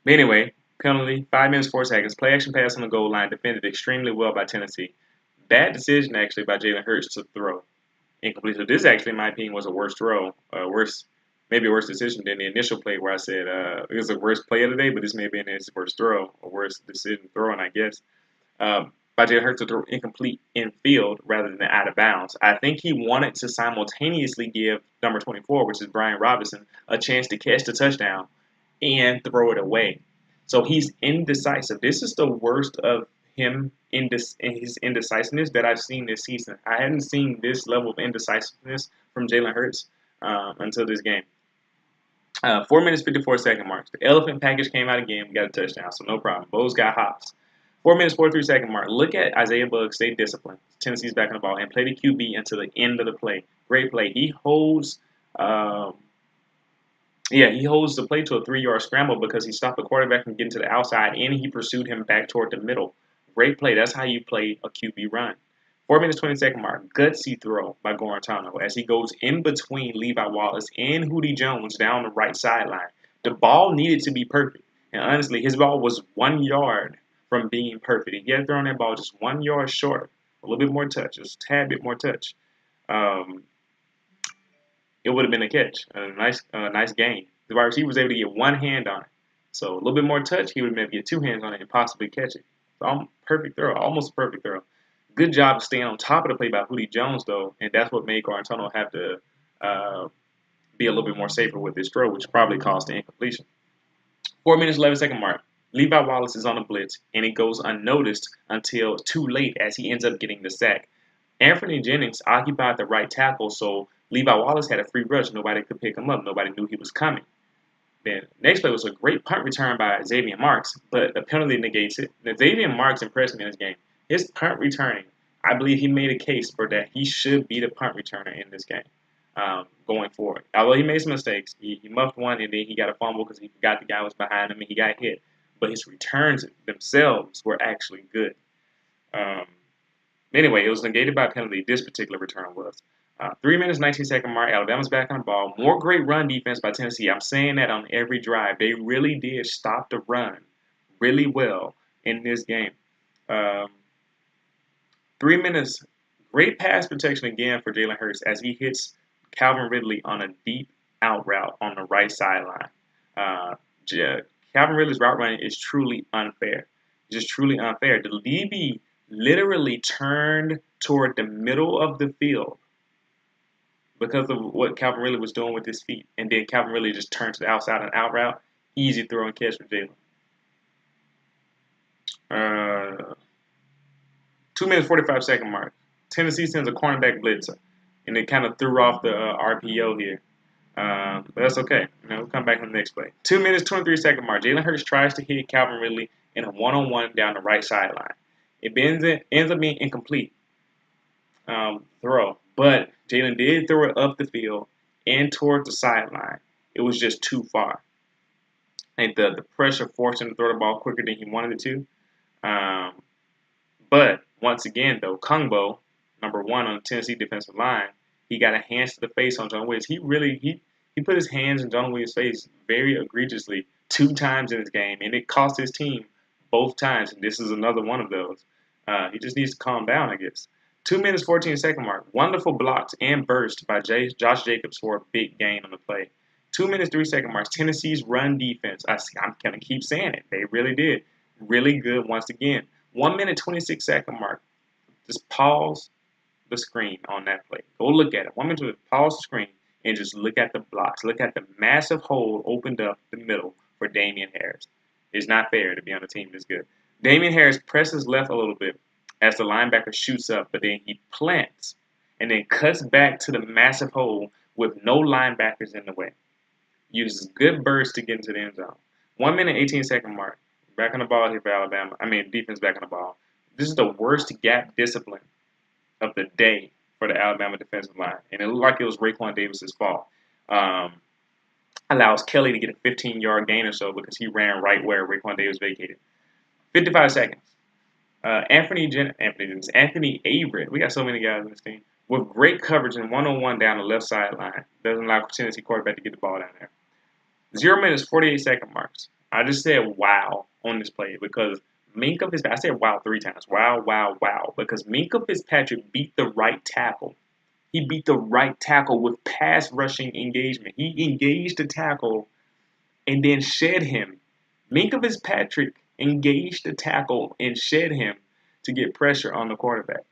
anyway, penalty, 5 minutes, 4 seconds. Play action pass on the goal line, defended extremely well by Tennessee. Bad decision, actually, by Jalen Hurts to throw. Incomplete. So this, actually, in my opinion, was a worse throw. Maybe a worse decision than the initial play where I said it was the worst play of the day, but this may be his worst throw, or worst decision throwing, I guess. By Jalen Hurts to throw incomplete in field rather than out of bounds. I think he wanted to simultaneously give number 24, which is Brian Robinson, a chance to catch the touchdown and throw it away. So he's indecisive. This is the worst of him in his indecisiveness that I've seen this season. I hadn't seen this level of indecisiveness from Jalen Hurts until this game. 4 minutes, 54 second marks. The elephant package came out again. We got a touchdown, so no problem. Bo's got hops. 4 minutes, 43 second mark. Look at Isaiah Buggs stay disciplined. Tennessee's back on the ball and play the QB until the end of the play. Great play. He holds the play to a 3-yard scramble because he stopped the quarterback from getting to the outside and he pursued him back toward the middle. Great play. That's how you play a QB run. 4 minutes, 20 second mark. Gutsy throw by Guarantano as he goes in between Levi Wallace and Hootie Jones down the right sideline. The ball needed to be perfect. And honestly, his ball was 1 yard from being perfect. If he had thrown that ball just 1 yard short, a little bit more touch, just a tad bit more touch, it would have been a catch. A nice gain. The wide receiver was able to get one hand on it. So a little bit more touch, he would have been able to get 2 hands on it and possibly catch it. Perfect throw, almost a perfect throw. Good job of staying on top of the play by Hootie Jones, though, and that's what made Guarantano have to be a little bit more safer with this throw, which probably caused the incompletion. 4 minutes, 11 second mark. Levi Wallace is on a blitz, and it goes unnoticed until too late as he ends up getting the sack. Anthony Jennings occupied the right tackle, so Levi Wallace had a free rush. Nobody could pick him up. Nobody knew he was coming. Then next play was a great punt return by Xavian Marks, but the penalty negates it. Now, Xavian Marks impressed me in this game. His punt returning, I believe he made a case for that he should be the punt returner in this game going forward. Although he made some mistakes, he muffed one and then he got a fumble because he forgot the guy was behind him and he got hit. But his returns themselves were actually good. Um, Anyway, it was negated by a penalty. This particular return was. 3 minutes, 19-second mark. Alabama's back on the ball. More great run defense by Tennessee. I'm saying that on every drive. They really did stop the run really well in this game. 3 minutes, great pass protection again for Jalen Hurts as he hits Calvin Ridley on a deep out route on the right sideline. Calvin Ridley's route running is truly unfair. Just truly unfair. The DB literally turned toward the middle of the field because of what Calvin Ridley was doing with his feet. And then Calvin Ridley just turned to the outside and out route. Easy throw and catch for Jalen. 2 minutes, 45-second mark. Tennessee sends a cornerback blitz, and it kind of threw off the RPO here. But that's okay. We'll come back on the next play. 2 minutes, 23-second mark. Jalen Hurts tries to hit Calvin Ridley in a one-on-one down the right sideline. It ends up being incomplete throw, but Jalen did throw it up the field and toward the sideline. It was just too far. And the pressure forced him to throw the ball quicker than he wanted it to. But once again, though, Kungbo, number 1 on the Tennessee defensive line, he got a hands to the face on John Williams. He put his hands in John Williams' face very egregiously 2 times in this game, and it cost his team both times. And this is another one of those. He just needs to calm down, I guess. 2 minutes, 14-second mark. Wonderful blocks and burst by Josh Jacobs for a big gain on the play. 2 minutes, 3-second marks. Tennessee's run defense. I'm going to keep saying it. They really did. Really good once again. 1 minute, 26-second mark. Just pause the screen on that play. Go look at it. 1 minute, pause the screen and just look at the blocks. Look at the massive hole opened up the middle for Damian Harris. It's not fair to be on a team this good. Damian Harris presses left a little bit as the linebacker shoots up, but then he plants and then cuts back to the massive hole with no linebackers in the way. Uses good burst to get into the end zone. 1 minute, 18-second mark. Back on the ball here for Alabama. Defense back on the ball. This is the worst gap discipline of the day for the Alabama defensive line. And it looked like it was Raekwon Davis's fault. Allows Kelly to get a 15-yard gain or so because he ran right where Raekwon Davis vacated. 55 seconds. Anthony Averett. We got so many guys on this team. With great coverage and one-on-one down the left sideline. Doesn't allow Tennessee quarterback to get the ball down there. 0 minutes, 48-second marks. I just said wow on this play because Minkah Fitzpatrick, I said wow 3 times. Wow, wow, wow. Because Minkah Fitzpatrick beat the right tackle. He beat the right tackle with pass rushing engagement. He engaged the tackle and then shed him. Minkah Fitzpatrick engaged the tackle and shed him to get pressure on the quarterback.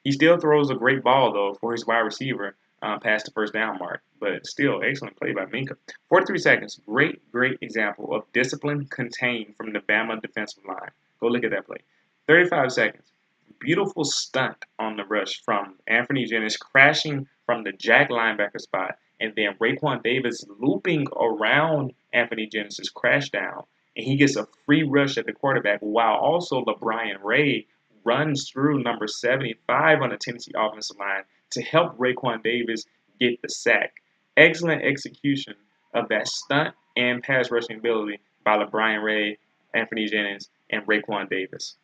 He still throws a great ball, though, for his wide receiver past the first down mark. But still, excellent play by Minkah. 43 seconds. Great example of discipline contained from the Bama defensive line. Go look at that play. 35 seconds. Beautiful stunt on the rush from Anthony Jennings crashing from the jack linebacker spot. And then Raekwon Davis looping around Anthony Jennings' crash down. And he gets a free rush at the quarterback while also LeBron Ray runs through number 75 on the Tennessee offensive line to help Raekwon Davis get the sack. Excellent execution of that stunt and pass rushing ability by LeBron Ray, Anthony Jennings, and Raekwon Davis.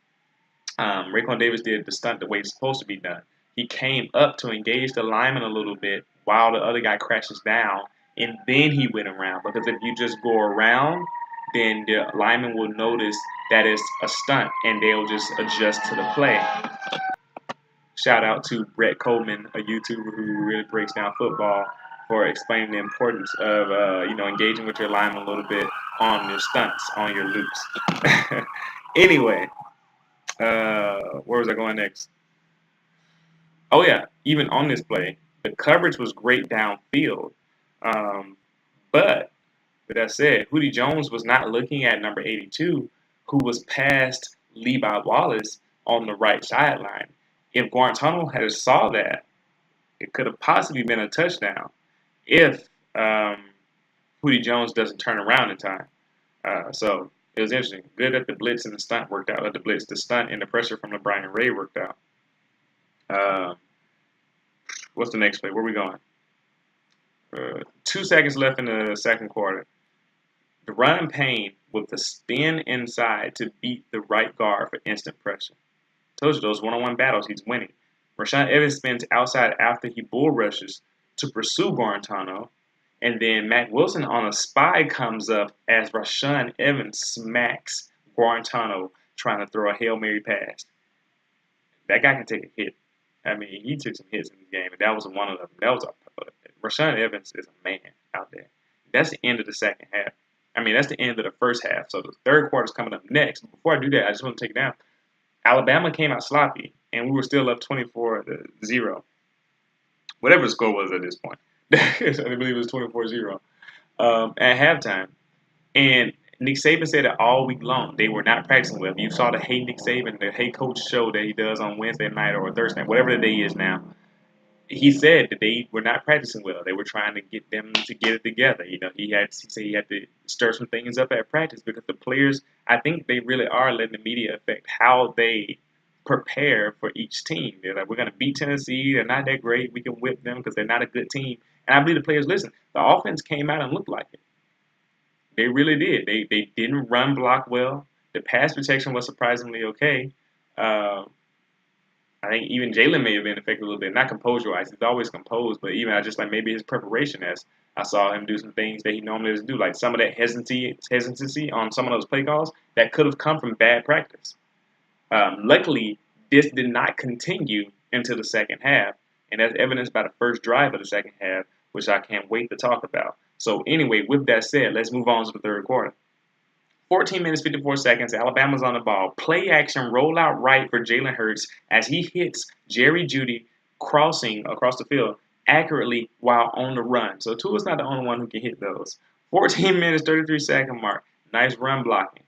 Raekwon Davis did the stunt the way it's supposed to be done. He came up to engage the lineman a little bit while the other guy crashes down, and then he went around. Because if you just go around, then the lineman will notice that it's a stunt, and they'll just adjust to the play. Shout out to Brett Coleman, a YouTuber who really breaks down football, for explaining the importance of engaging with your lineman a little bit on your stunts, on your loops. Anyway, where was I going next? Oh yeah, even on this play, the coverage was great downfield, but with that said, Hootie Jones was not looking at number 82, who was past Levi Wallace on the right sideline. If Guantanamo had saw that, it could have possibly been a touchdown if Hootie Jones doesn't turn around in time. So it was interesting. Good that the blitz and the stunt worked out. The stunt, and the pressure from LeBron and Ray worked out. Uh, what's the next play? Where are we going? 2 seconds left in the second quarter. The run Payne with the spin inside to beat the right guard for instant pressure. Told you those one-on-one battles, he's winning. Rashaan Evans spins outside after he bull rushes to pursue Guarantano. And then Mac Wilson on a spy comes up as Rashaan Evans smacks Guarantano trying to throw a Hail Mary pass. That guy can take a hit. I mean, he took some hits in the game, and that was one of them. Rashaan Evans is a man out there. That's the end of the second half. I mean, that's the end of the first half. So the third quarter is coming up next. Before I do that, I just want to take it down. Alabama came out sloppy, and we were still up 24-0. Whatever the score was at this point. I believe it was 24-0 at halftime. And Nick Saban said it all week long. They were not practicing well. You saw the Hey Nick Saban, the Hey Coach show that he does on Wednesday night or Thursday, whatever the day is now. He said that they were not practicing well. They were trying to get them to get it together. You know, he said he had to stir some things up at practice because the players, I think they really are letting the media affect how they prepare for each team. They're like, we're going to beat Tennessee. They're not that great. We can whip them because they're not a good team. And I believe the players listen. The offense came out and looked like it. They really did. They didn't run block well. The pass protection was surprisingly okay. I think even Jalen may have been affected a little bit. Not composure-wise. He's always composed, but even I just like maybe his preparation as I saw him do some things that he normally doesn't do. Like some of that hesitancy on some of those play calls that could have come from bad practice. Luckily, this did not continue into the second half, and that's evidenced by the first drive of the second half, which I can't wait to talk about. So anyway, with that said, let's move on to the third quarter. 14 minutes, 54 seconds. Alabama's on the ball. Play action, roll out right for Jalen Hurts as he hits Jerry Jeudy crossing across the field accurately while on the run. So Tua's not the only one who can hit those. 14 minutes, 33-second mark. Nice run blocking.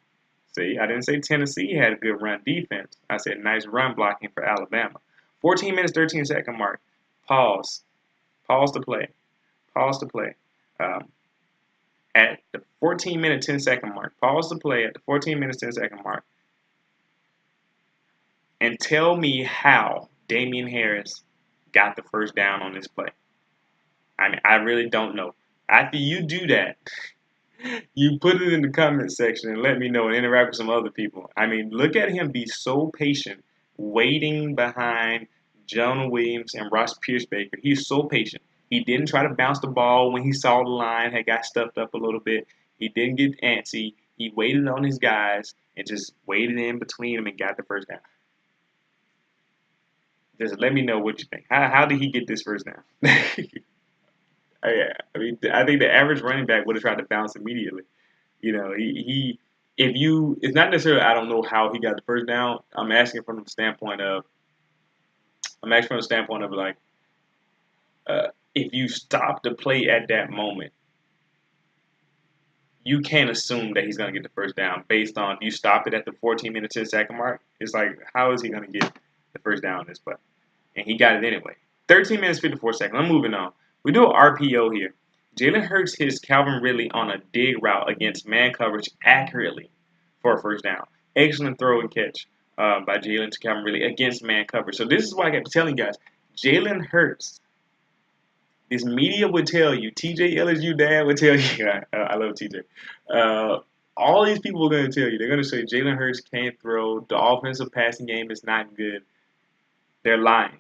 See, I didn't say Tennessee had a good run defense. I said nice run blocking for Alabama. 14 minutes, 13-second mark. Pause. Pause the play. Pause the play. At the 14-minute, 10-second mark. Pause the play at the 14 minutes, 10-second mark. And tell me how Damian Harris got the first down on this play. I mean, I really don't know. After you do that, you put it in the comment section and let me know and interact with some other people. I mean, look at him be so patient, waiting behind Jonah Williams and Ross Pierce-Baker. He's so patient. He didn't try to bounce the ball when he saw the line, had got stuffed up a little bit. He didn't get antsy. He waited on his guys and just waited in between them and got the first down. Just let me know what you think. How did he get this first down? Yeah, I mean, I think the average running back would have tried to bounce immediately. You know, it's not necessarily I don't know how he got the first down. I'm asking from the standpoint of like, if you stop the play at that moment, you can't assume that he's going to get the first down based on you stopped it at the 14-minute, 10-second mark. It's like, how is he going to get the first down on this play? And he got it anyway. 13 minutes, 54 seconds. I'm moving on. We do an RPO here. Jalen Hurts hits Calvin Ridley on a dig route against man coverage accurately for a first down. Excellent throw and catch by Jalen to Calvin Ridley against man coverage. So this is why I kept telling you guys, Jalen Hurts, this media would tell you, TJ LSU dad would tell you, I love TJ. All these people are going to tell you, they're going to say Jalen Hurts can't throw, the offensive passing game is not good. They're lying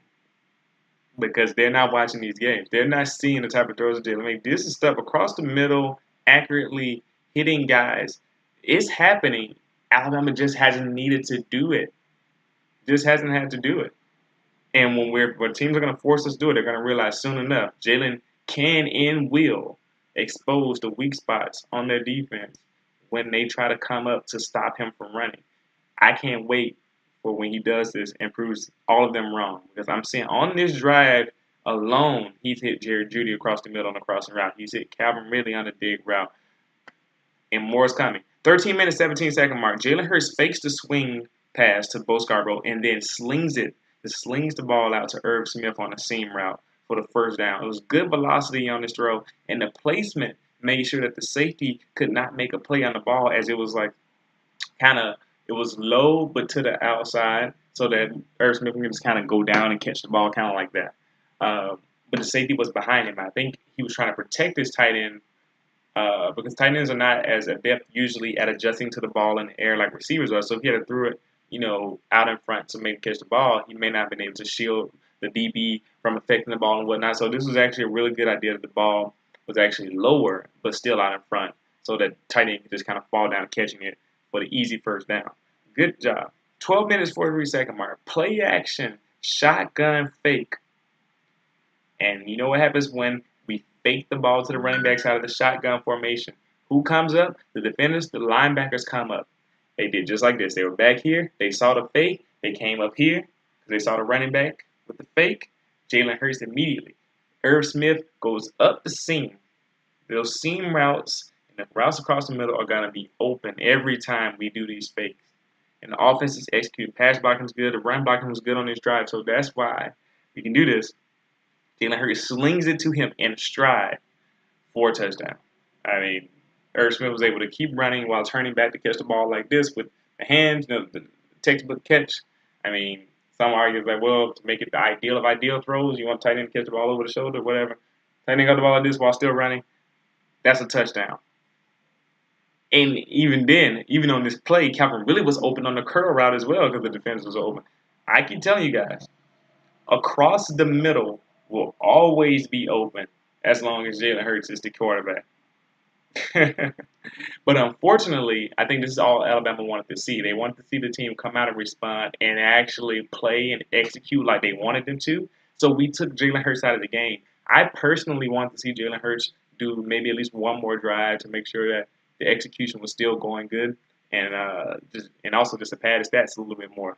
because they're not watching these games. They're not seeing the type of throws of Jalen. I mean, this is stuff across the middle, accurately hitting guys. It's happening. Alabama just hasn't needed to do it. Just hasn't had to do it. And when teams are going to force us to do it, they're going to realize soon enough Jalen can and will expose the weak spots on their defense when they try to come up to stop him from running. I can't wait for when he does this and proves all of them wrong. Because I'm seeing on this drive alone, he's hit Jerry Jeudy across the middle on the crossing route. He's hit Calvin Ridley on the dig route. And more is coming. 13 minutes, 17-second mark. Jalen Hurts fakes the swing pass to Bo Scarborough and then slings the ball out to Irv Smith on a seam route for the first down. It was good velocity on this throw, and the placement made sure that the safety could not make a play on the ball as it was like it was low but to the outside so that Irv Smith can just kind of go down and catch the ball kind of like that. But the safety was behind him. I think he was trying to protect his tight end because tight ends are not as adept usually at adjusting to the ball in the air like receivers are. So if he had threw it, out in front to maybe catch the ball, he may not have been able to shield the DB from affecting the ball and whatnot. So this was actually a really good idea that the ball was actually lower but still out in front so that tight end could just kind of fall down catching it for the easy first down. Good job. 12 minutes, 43-second mark. Play action, shotgun fake. And you know what happens when we fake the ball to the running backs out of the shotgun formation? Who comes up? The defenders, the linebackers come up. They did just like this. They were back here. They saw the fake. They came up here. They saw the running back with the fake. Jalen Hurts immediately. Irv Smith goes up the seam. Those seam routes and the routes across the middle are going to be open every time we do these fakes. And the offense is executing. Pass blocking is good. The run blocking was good on this drive. So that's why we can do this. Jalen Hurts slings it to him in stride for a touchdown. I mean, Irv Smith was able to keep running while turning back to catch the ball like this with the hands, the textbook catch. I mean, some argue like, well, to make it the ideal of ideal throws, you want tight end to catch the ball over the shoulder, whatever. Tight end got the ball like this while still running. That's a touchdown. And even then, even on this play, Calvin really was open on the curl route as well because the defense was open. I keep telling you guys, across the middle will always be open as long as Jalen Hurts is the quarterback. But unfortunately, I think this is all Alabama wanted to see. They wanted to see the team come out and respond and actually play and execute like they wanted them to. So we took Jalen Hurts out of the game. I personally wanted to see Jalen Hurts do maybe at least one more drive to make sure that the execution was still going good, and also just to pad his stats a little bit more.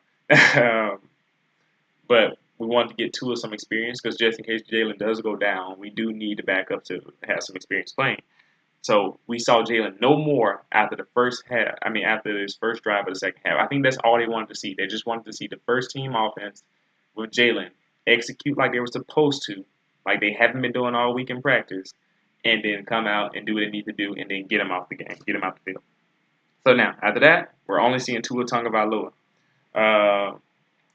But we wanted to get Tua some experience because just in case Jalen does go down, we do need to back up to have some experience playing. So we saw Jalen no more after the first half. I mean, after his first drive of the second half. I think that's all they wanted to see. They just wanted to see the first team offense with Jalen execute like they were supposed to, like they haven't been doing all week in practice, and then come out and do what they need to do, and then get them off the game, get them out the field. So now, after that, we're only seeing Tua Tagovailoa.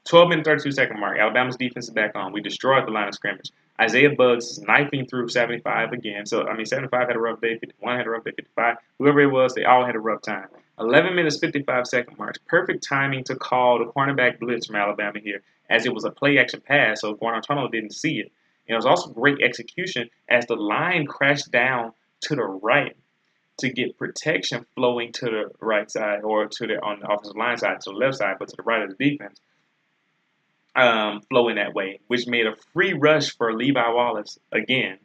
12 minute 32-second mark. Alabama's defense is back on. We destroyed the line of scrimmage. Isaiah Buggs is knifing through 75 again. So, 75 had a rough day. 51 had a rough day. 55. Whoever it was, they all had a rough time. 11 minutes, 55-second marks. Perfect timing to call the cornerback blitz from Alabama here, as it was a play-action pass, so Guarantano didn't see it. And it was also great execution as the line crashed down to the right to get protection flowing to the right side or on the offensive line side, to the left side, but to the right of the defense. Flowing that way, which made a free rush for Levi Wallace again.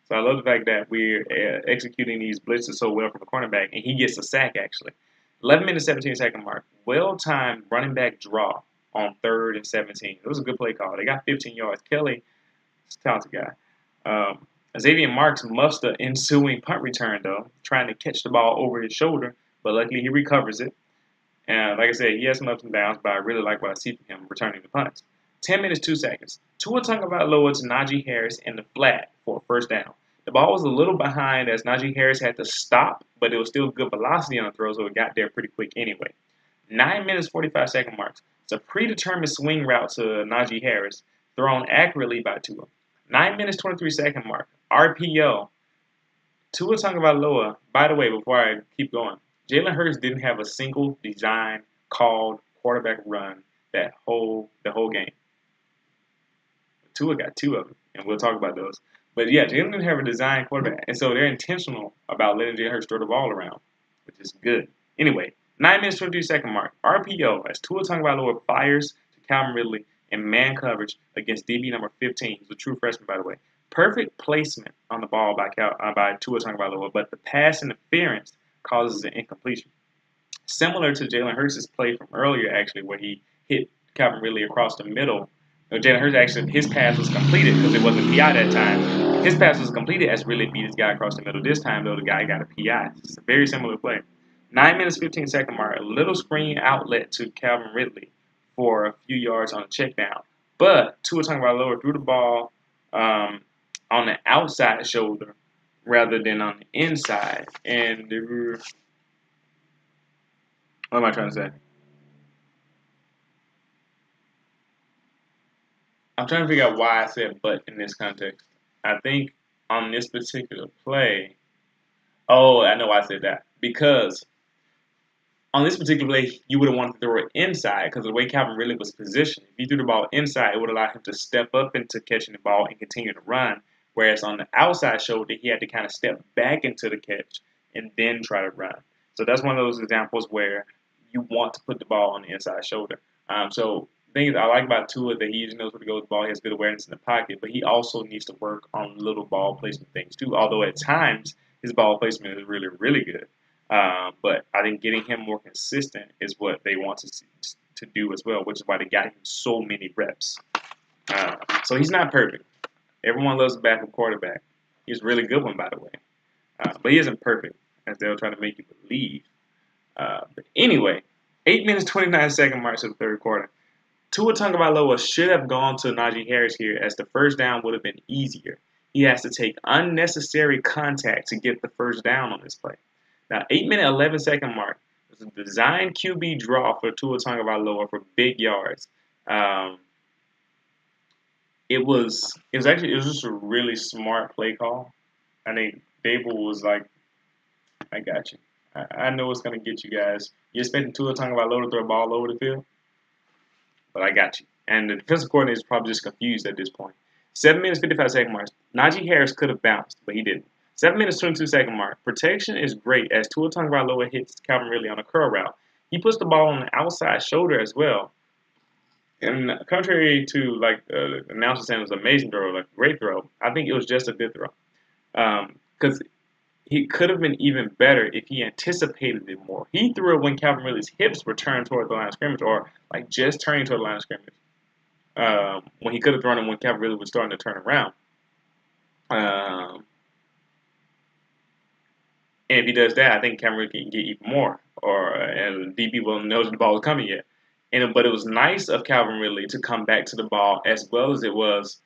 So I love the fact that we're executing these blitzes so well from the cornerback, and he gets a sack actually. 11 minutes, 17-second mark. Well-timed running back draw on 3rd and 17. It was a good play call. They got 15 yards. Kelly, he's a talented guy. Xavian Marks muffs the ensuing punt return, though, trying to catch the ball over his shoulder, but luckily he recovers it. And like I said, he has some ups and downs, but I really like what I see from him returning the punts. 10 minutes, 2 seconds. Tua Tagovailoa to Najee Harris in the flat for a first down. The ball was a little behind as Najee Harris had to stop, but it was still good velocity on the throw, so it got there pretty quick anyway. 9 minutes, 45-second marks. It's a predetermined swing route to Najee Harris, thrown accurately by Tua. 9 minutes, 23-second mark. RPO. Tua Tagovailoa, by the way, before I keep going, Jalen Hurts didn't have a single design called quarterback run the whole game. Tua got 2 of them, and we'll talk about those. But yeah, Jalen didn't have a design quarterback, and so they're intentional about letting Jalen Hurts throw the ball around, which is good. Anyway, 9 minutes, 22-second mark. RPO as Tua Tagovailoa fires to Calvin Ridley in man coverage against DB number 15. He's a true freshman, by the way. Perfect placement on the ball by Tua Tagovailoa, but the pass interference causes an incompletion. Similar to Jalen Hurts' play from earlier, actually, where he hit Calvin Ridley across the middle. Jalen Hurts actually, his pass was completed because it wasn't PI that time. His pass was completed as Ridley beat his guy across the middle. This time, though, the guy got a PI. It's a very similar play. 9 minutes 15-second mark, a little screen outlet to Calvin Ridley for a few yards on a check down. But Tua Tagovailoa threw the ball on the outside shoulder rather than on the inside. And what am I trying to say? I'm trying to figure out why I said but in this context. I think on this particular play, oh, I know why I said that. Because on this particular play, you would have wanted to throw it inside because of the way Calvin Ridley was positioned. If he threw the ball inside, it would allow him to step up into catching the ball and continue to run. Whereas on the outside shoulder, he had to kind of step back into the catch and then try to run. So that's one of those examples where you want to put the ball on the inside shoulder. So things I like about Tua that he usually knows where to go with the ball. He has good awareness in the pocket, but he also needs to work on little ball placement things too. Although at times his ball placement is really, really good. But I think getting him more consistent is what they want to do as well, which is why they got him so many reps. So he's not perfect. Everyone loves a backup quarterback. He's a really good one, by the way. But he isn't perfect, as they'll try to make you believe. But anyway, 8 minutes, 29-second mark to the third quarter. Tua Tagovailoa should have gone to Najee Harris here, as the first down would have been easier. He has to take unnecessary contact to get the first down on this play. Now, 8 minute 11-second mark was a designed QB draw for Tua Tagovailoa for big yards. It was just a really smart play call. I think Dable was like, I got you. I know it's gonna get you guys. You're expecting Tua Tagovailoa to throw a ball over the field, but I got you. And the defensive coordinator is probably just confused at this point. 7 minutes 55-second mark. Najee Harris could have bounced, but he didn't. 7 minutes 22-second mark. Protection is great as Tua Tagovailoa hits Calvin Ridley on a curl route. He puts the ball on the outside shoulder as well. And contrary to like the announcer saying it was an amazing throw, like a great throw, I think it was just a good throw. Because he could have been even better if he anticipated it more. He threw it when Calvin Ridley's hips were turned toward the line of scrimmage, or like just turning toward the line of scrimmage. When he could have thrown it when Calvin Ridley was starting to turn around. And if he does that, I think Calvin Ridley can get even more, and DB will know the ball is coming yet. But it was nice of Calvin Ridley to come back to the ball as well as it was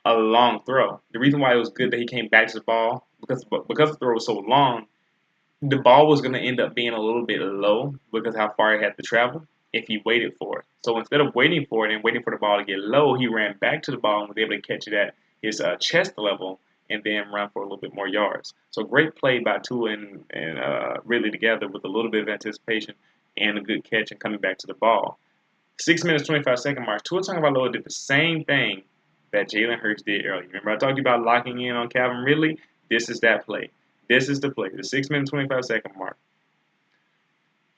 a long throw. The reason why it was good that he came back to the ball because the throw was so long, the ball was going to end up being a little bit low because how far it had to travel if he waited for it. So instead of waiting for it and waiting for the ball to get low, he ran back to the ball and was able to catch it at his chest level and then run for a little bit more yards. So great play by Tua and Ridley together with a little bit of anticipation and a good catch and coming back to the ball. 6 minutes, 25-second mark. Tua Tagovailoa did the same thing that Jalen Hurts did earlier. Remember I talked to you about locking in on Calvin Ridley? This is that play. This is the play, the 6 minute, 25-second mark.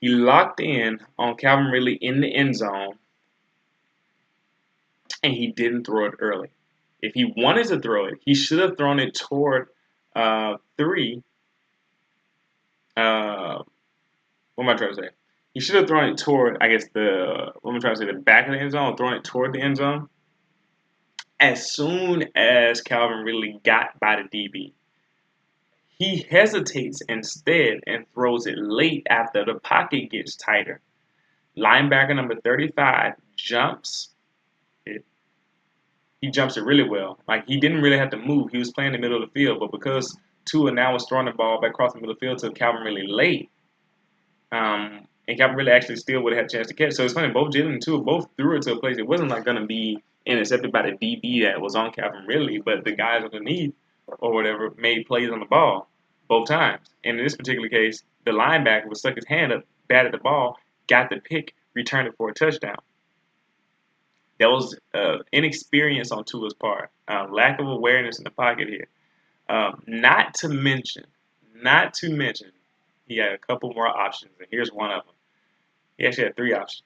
He locked in on Calvin Ridley in the end zone, and he didn't throw it early. If he wanted to throw it, he should have thrown it toward three. What am I trying to say? He should have thrown it toward, I guess, what am I trying to say, the back of the end zone, throwing it toward the end zone. As soon as Calvin Ridley got by the DB, he hesitates instead and throws it late after the pocket gets tighter. Linebacker number 35 jumps it. He jumps it really well. Like, he didn't really have to move. He was playing in the middle of the field, but because Tua now was throwing the ball back across the middle of the field to Calvin Ridley late, and Calvin Ridley actually still would have had a chance to catch. So it's funny, both Jalen and Tua both threw it to a place. It wasn't like going to be intercepted by the DB that was on Calvin Ridley, but the guys underneath or whatever made plays on the ball both times. And in this particular case, the linebacker was stuck his hand up, batted the ball, got the pick, returned it for a touchdown. That was inexperience on Tua's part, lack of awareness in the pocket here. Not to mention, he had a couple more options, and here's one of them. He actually had 3 options.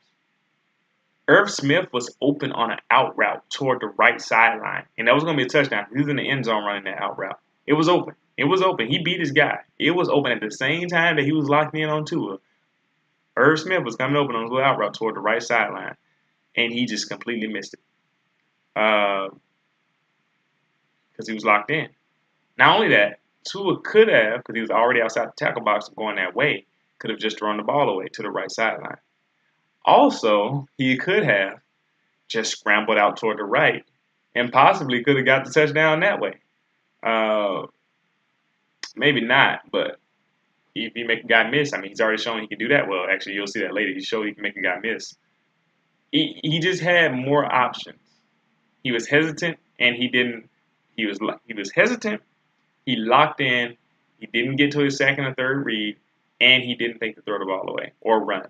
Irv Smith was open on an out route toward the right sideline, and that was going to be a touchdown. He was in the end zone running that out route. It was open. It was open. He beat his guy. It was open at the same time that he was locked in on Tua. Irv Smith was coming open on his little out route toward the right sideline, and he just completely missed it because he was locked in. Not only that, Tua could have, because he was already outside the tackle box going that way, could have just thrown the ball away to the right sideline. Also, he could have just scrambled out toward the right and possibly could have got the touchdown that way. Uh, Maybe not, but if you make a guy miss, I mean, he's already shown he can do that. Well, actually, you'll see that later. He showed he can make a guy miss. He just had more options. He was hesitant, and he didn't. He was hesitant. He locked in. He didn't get to his second or third read, and he didn't think to throw the ball away or run.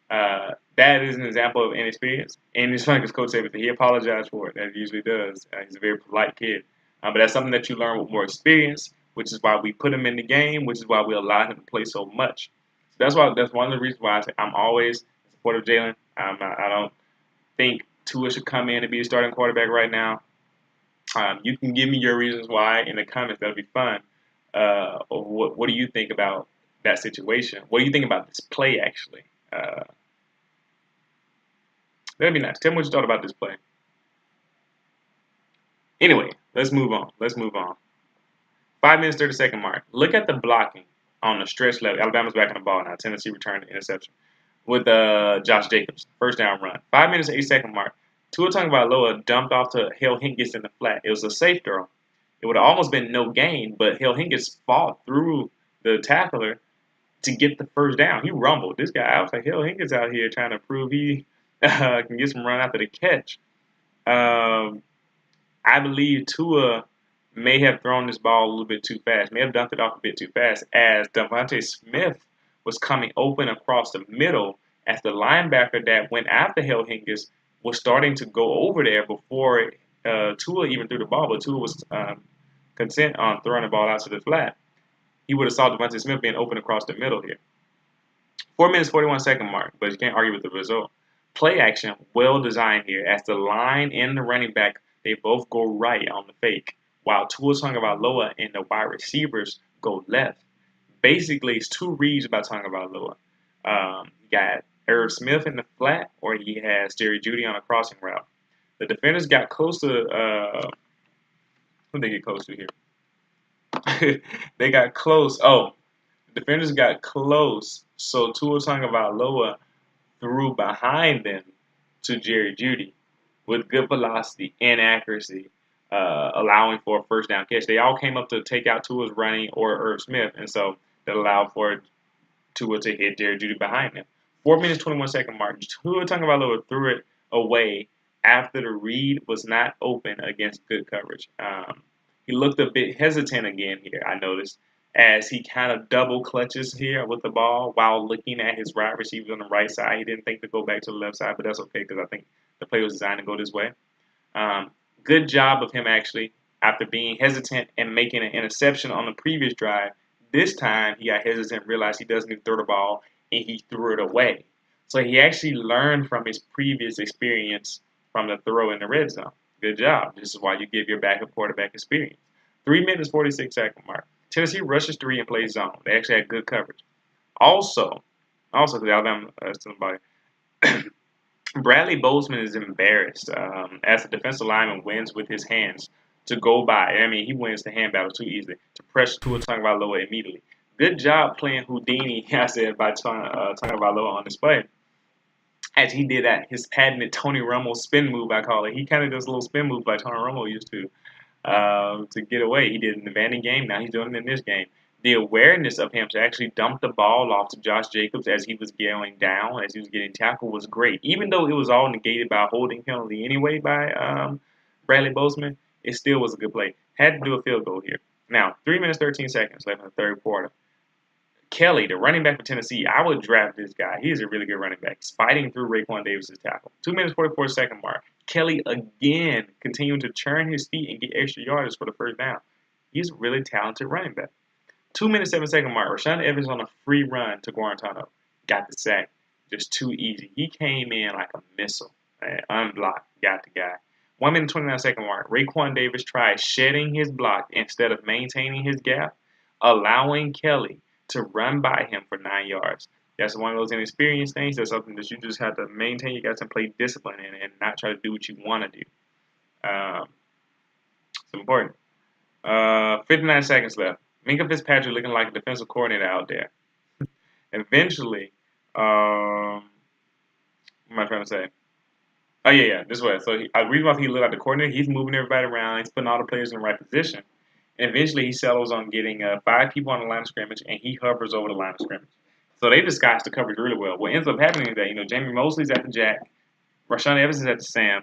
That is an example of inexperience. And it's funny because Coach Xavian, he apologized for it, as he usually does. He's a very polite kid. But that's something that you learn with more experience, which is why we put him in the game, which is why we allow him to play so much. So that's one of the reasons why I say I'm always in support of Jalen. I don't think Tua should come in and be the starting quarterback right now. You can give me your reasons why in the comments. That'll be fun. What do you think about that situation? What do you think about this play, actually? That'd be nice. Tell me what you thought about this play. Anyway, let's move on. 5 minutes, 30-second mark. Look at the blocking on the stretch left. Alabama's back on the ball now. Tennessee returned the interception with Josh Jacobs. First down run. 5 minutes, 8-second mark. Tua Tagovailoa dumped off to Hale Hinkins in the flat. It was a safe throw. It would have almost been no gain, but Hale Hinkins fought through the tackler to get the first down. He rumbled. This guy, I was like, Hale Hinkins out here trying to prove he can get some run after the catch. I believe Tua may have thrown this ball a little bit too fast, may have dumped it off a bit too fast, as Devontae Smith was coming open across the middle as the linebacker that went after Hale Hinkins was starting to go over there before Tua even threw the ball, but Tua was content on throwing the ball out to the flat. He would have saw Devontae Smith being open across the middle here. 4 minutes, 41-second mark, but you can't argue with the result. Play action, well designed here, as the line and the running back, they both go right on the fake, while Tua Tagovailoa and the wide receivers go left. Basically, it's two reads about Tagovailoa. You got Irv Smith in the flat, or he has Jerry Jeudy on a crossing route. The defenders got close to, who did they get close to here? They got close. Oh, the defenders got close, so Tua Tagovailoa threw behind them to Jerry Jeudy with good velocity and accuracy, allowing for a first down catch. They all came up to take out Tua's running or Irv Smith, and so that allowed for Tua to hit Jerry Jeudy behind him. 4 minutes, 21-second mark. Tua Tagovailoa threw it away after the read was not open against good coverage. He looked a bit hesitant again here, I noticed, as he kind of double clutches here with the ball while looking at his wide receivers on the right side. He didn't think to go back to the left side, but that's okay because I think the play was designed to go this way. Good job of him, actually, after being hesitant and making an interception on the previous drive. This time, he got hesitant, realized he doesn't need to throw the ball, and he threw it away. So he actually learned from his previous experience from the throw in the red zone. Good job. This is why you give your backup quarterback experience. 3 minutes, 46-second mark. Tennessee rushes 3 and plays zone. They actually had good coverage. Also, because Alabama still body. Bradley Bozeman is embarrassed as the defensive lineman wins with his hands to go by. I mean, he wins the hand battle too easily to press Tua Tagovailoa immediately. Good job playing Houdini, I said, by Tagovailoa on display. As he did that, his patented Tony Romo spin move, I call it. He kind of does a little spin move like Tony Romo used to get away. He did it in the Vandy game. Now he's doing it in this game. The awareness of him to actually dump the ball off to Josh Jacobs as he was going down, as he was getting tackled, was great. Even though it was all negated by a holding penalty anyway by Bradley Bozeman, it still was a good play. Had to do a field goal here. Now, 3 minutes, 13 seconds left in the third quarter. Kelly, the running back for Tennessee, I would draft this guy. He's a really good running back. He's fighting through Raekwon Davis' tackle. 2 minutes, 44-second mark. Kelly again continuing to churn his feet and get extra yardage for the first down. He's a really talented running back. 2 minutes, 7-second mark. Rashaan Evans on a free run to Guarantano. Got the sack. Just too easy. He came in like a missile. Unblocked. Got the guy. 1 minute, 29-second mark. Raekwon Davis tried shedding his block instead of maintaining his gap, allowing Kelly to run by him for 9 yards. That's one of those inexperienced things. That's something that you just have to maintain. You got to play discipline in and not try to do what you want to do. It's important. 59 seconds left. Minka Fitzpatrick looking like a defensive coordinator out there. Eventually, what am I trying to say? Oh yeah, this way. So I reason why he looked at the coordinator. He's moving everybody around. He's putting all the players in the right position. And eventually, he settles on getting 5 people on the line of scrimmage, and he hovers over the line of scrimmage. So they disguise the coverage really well. What ends up happening is that Jamie Mosley's at the jack, Rashawn Evans is at the Sam,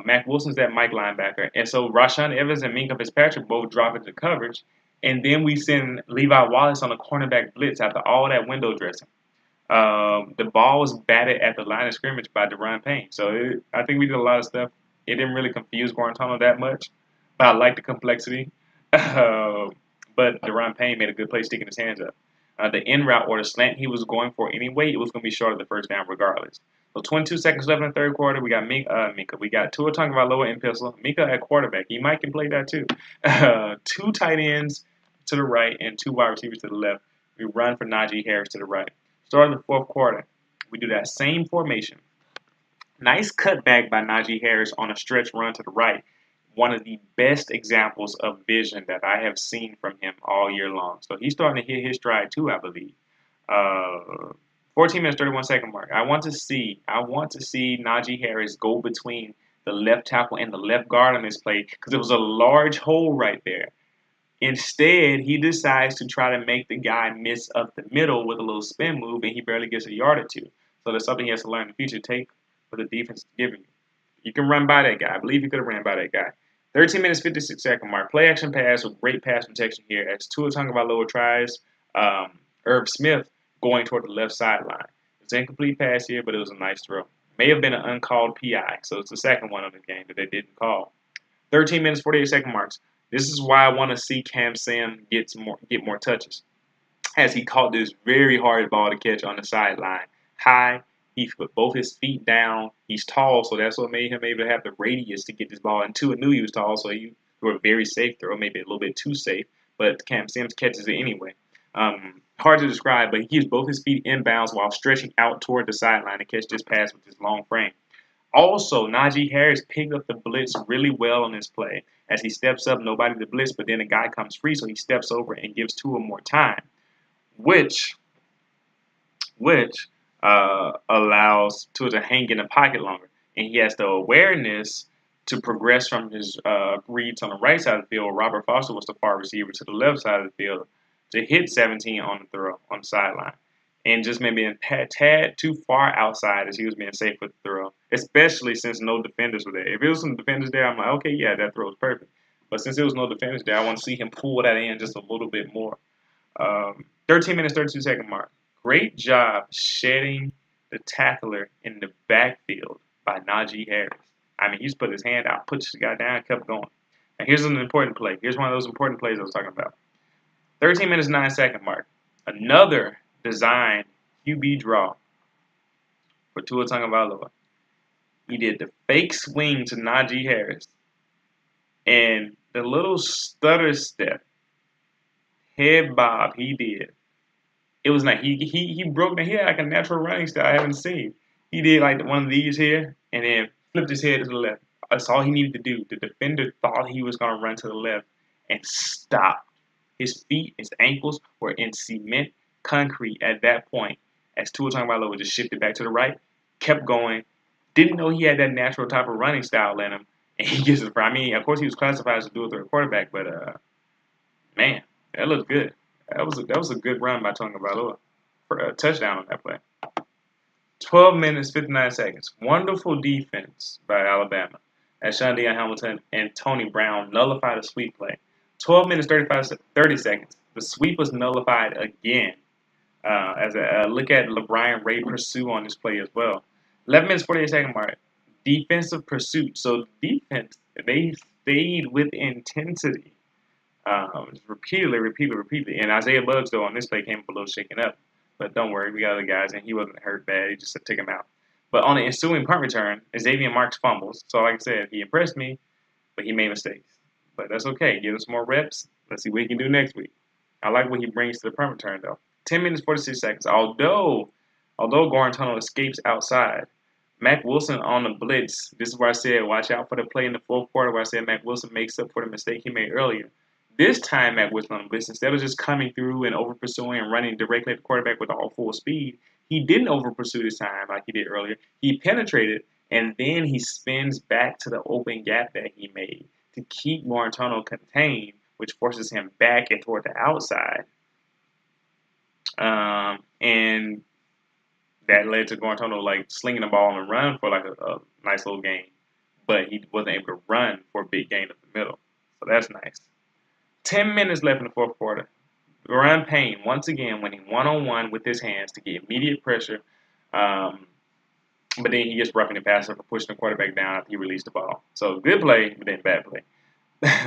Mac Wilson's at Mike linebacker, and so Rashawn Evans and Minka Fitzpatrick both drop into coverage, and then we send Levi Wallace on a cornerback blitz after all that window dressing. The ball was batted at the line of scrimmage by Deron Payne. So I think we did a lot of stuff. It didn't really confuse Guarantano that much, but I like the complexity. But Deron Payne made a good play sticking his hands up. The in route or the slant he was going for anyway, it was going to be short of the first down regardless. So 22 seconds left in the third quarter. We got Minka. We got Tua Tagovailoa in pistol. Minka at quarterback. He might can play that too. 2 tight ends to the right and 2 wide receivers to the left. We run for Najee Harris to the right. Start of the fourth quarter, we do that same formation. Nice cutback by Najee Harris on a stretch run to the right. One of the best examples of vision that I have seen from him all year long. So he's starting to hit his stride too, I believe. 14 minutes, 31-second mark. I want to see Najee Harris go between the left tackle and the left guard on this play because it was a large hole right there. Instead, he decides to try to make the guy miss up the middle with a little spin move, and he barely gets a yard or two. So that's something he has to learn in the future. Take what the defense is giving you. You can run by that guy. I believe you could have ran by that guy. 13 minutes, 56-second mark. Play action pass with great pass protection here as Tua Tagovailoa tries Irv Smith going toward the left sideline. It's an incomplete pass here, but it was a nice throw. May have been an uncalled PI, so it's the second one of the game that they didn't call. 13 minutes, 48-second marks. This is why I want to see Cam Sam get more touches. As he caught this very hard ball to catch on the sideline. High, he put both his feet down. He's tall, so that's what made him able to have the radius to get this ball. And Tua knew he was tall, so he threw a very safe throw, maybe a little bit too safe. But Cam Sims catches it anyway. Hard to describe, but he keeps both his feet inbounds while stretching out toward the sideline to catch this pass with his long frame. Also, Najee Harris picked up the blitz really well on this play. As he steps up, nobody to blitz, but then a guy comes free, so he steps over and gives Tua more time, which allows Tua to hang in the pocket longer. And he has the awareness to progress from his reads on the right side of the field. Robert Foster was the far receiver to the left side of the field to hit 17 on the throw on the sideline. And just maybe a tad too far outside as he was being safe with the throw, especially since no defenders were there. If there was some defenders there, I'm like, okay, yeah, that throw is perfect. But since there was no defenders there, I want to see him pull that in just a little bit more. 13 minutes, 32-second mark. Great job shedding the tackler in the backfield by Najee Harris. I mean, he just put his hand out, put the guy down, and kept going. Now, here's an important play. Here's one of those important plays I was talking about. 13 minutes, 9-second mark. Another designed QB draw for Tua Tagovailoa. He did the fake swing to Najee Harris and the little stutter step, head bob he did. It was like he broke the head like a natural running style I haven't seen. He did like one of these here and then flipped his head to the left. That's all he needed to do. The defender thought he was going to run to the left and stopped. His feet, his ankles were in cement concrete at that point as Tua Tagovailoa just shifted back to the right, kept going, didn't know he had that natural type of running style in him, and he gets it. I mean, of course he was classified as a dual-threat quarterback, but man, that looked good. That was a good run by Tagovailoa for a touchdown on that play. 12 minutes, 59 seconds. Wonderful defense by Alabama as Sean Deion Hamilton and Tony Brown nullified a sweep play. 12 minutes, 30 seconds. The sweep was nullified again. As a look at LeBron Ray pursue on this play as well. 11 minutes, 48-second mark. Defensive pursuit. So defense, they stayed with intensity. Repeatedly. And Isaiah Bugs, though, on this play came up a little shaken up. But don't worry, we got other guys, and he wasn't hurt bad. He just took him out. But on the ensuing punt return, Xavian Marks fumbles. So like I said, he impressed me, but he made mistakes. But that's okay. Give him some more reps. Let's see what he can do next week. I like what he brings to the punt return, though. 10 minutes, 46 seconds. Although Guarantano escapes outside, Mac Wilson on the blitz. This is where I said watch out for the play in the fourth quarter where I said Mac Wilson makes up for the mistake he made earlier. This time, Matt Wilson on the blitz, instead of just coming through and over pursuing and running directly at the quarterback with all full speed, he didn't over pursue this time like he did earlier. He penetrated and then he spins back to the open gap that he made to keep Guarantano contained, which forces him back and toward the outside. And that led to Guarantano like slinging the ball on the run for like a nice little gain, but he wasn't able to run for a big gain up the middle. So that's nice. 10 minutes left in the fourth quarter. Ryan Payne once again winning one-on-one with his hands to get immediate pressure, but then he gets roughing the passer for pushing the quarterback down after he released the ball. So good play, but then bad play.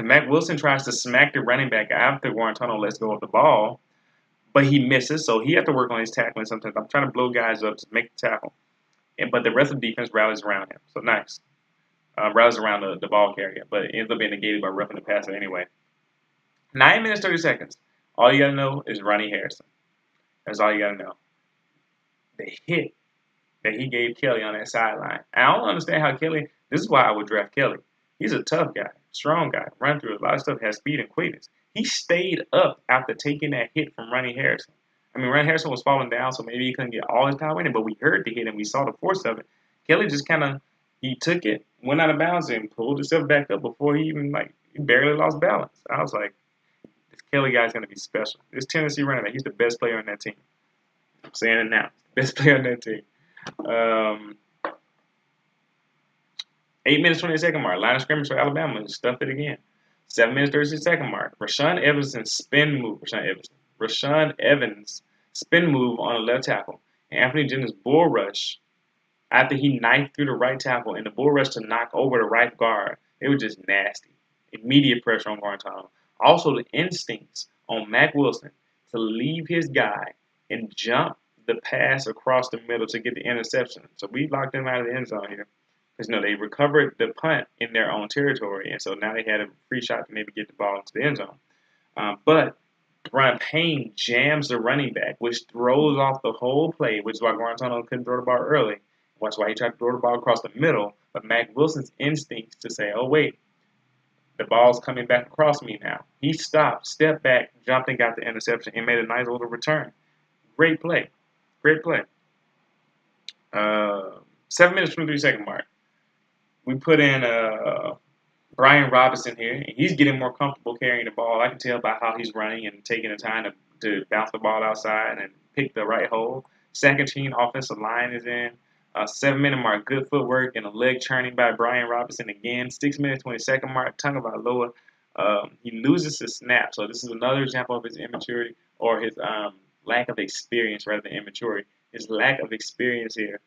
Mac Wilson tries to smack the running back after Guarantano lets go of the ball, but he misses, so he has to work on his tackling sometimes. I'm trying to blow guys up to make the tackle, but the rest of the defense rallies around him. So nice. Rallies around the ball carrier, but it ends up being negated by roughing the passer anyway. 9 minutes, 30 seconds. All you got to know is Ronnie Harrison. That's all you got to know. The hit that he gave Kelly on that sideline. I don't understand how Kelly, this is why I would draft Kelly. He's a tough guy, strong guy, run through a lot of stuff, has speed and quickness. He stayed up after taking that hit from Ronnie Harrison. I mean, Ronnie Harrison was falling down, so maybe he couldn't get all his power in it, but we heard the hit and we saw the force of it. Kelly just kind of, he took it, went out of bounds, and pulled himself back up before he even, he barely lost balance. I was like, this Kelly guy's going to be special. This Tennessee running back, he's the best player on that team. I'm saying it now. Best player on that team. 8 minutes, 20-second mark. Line of scrimmage for Alabama. Just stuffed it again. 7 minutes, 36-second mark. Rashaan Evans spin move on the left tackle. And Anthony Jennings bull rush after he knifed through the right tackle and the bull rush to knock over the right guard. It was just nasty. Immediate pressure on Guarantano. Also, the instincts on Mac Wilson to leave his guy and jump the pass across the middle to get the interception. So we locked them out of the end zone here. Because, they recovered the punt in their own territory, and so now they had a free shot to maybe get the ball into the end zone. But Brian Payne jams the running back, which throws off the whole play, which is why Guarantano couldn't throw the ball early. That's why he tried to throw the ball across the middle. But Mac Wilson's instincts to say, oh, wait, the ball's coming back across me now. He stopped, stepped back, jumped and got the interception, and made a nice little return. Great play. Great play. 7 minutes, 23-second mark. We put in Brian Robinson here, and he's getting more comfortable carrying the ball. I can tell by how he's running and taking the time to bounce the ball outside and pick the right hole. Second team offensive line is in. 7 minute mark, good footwork and a leg churning by Brian Robinson again. 6 minutes, 22nd mark, Tagovailoa. He loses his snap. So this is another example of his immaturity or his lack of experience rather than immaturity. His lack of experience here.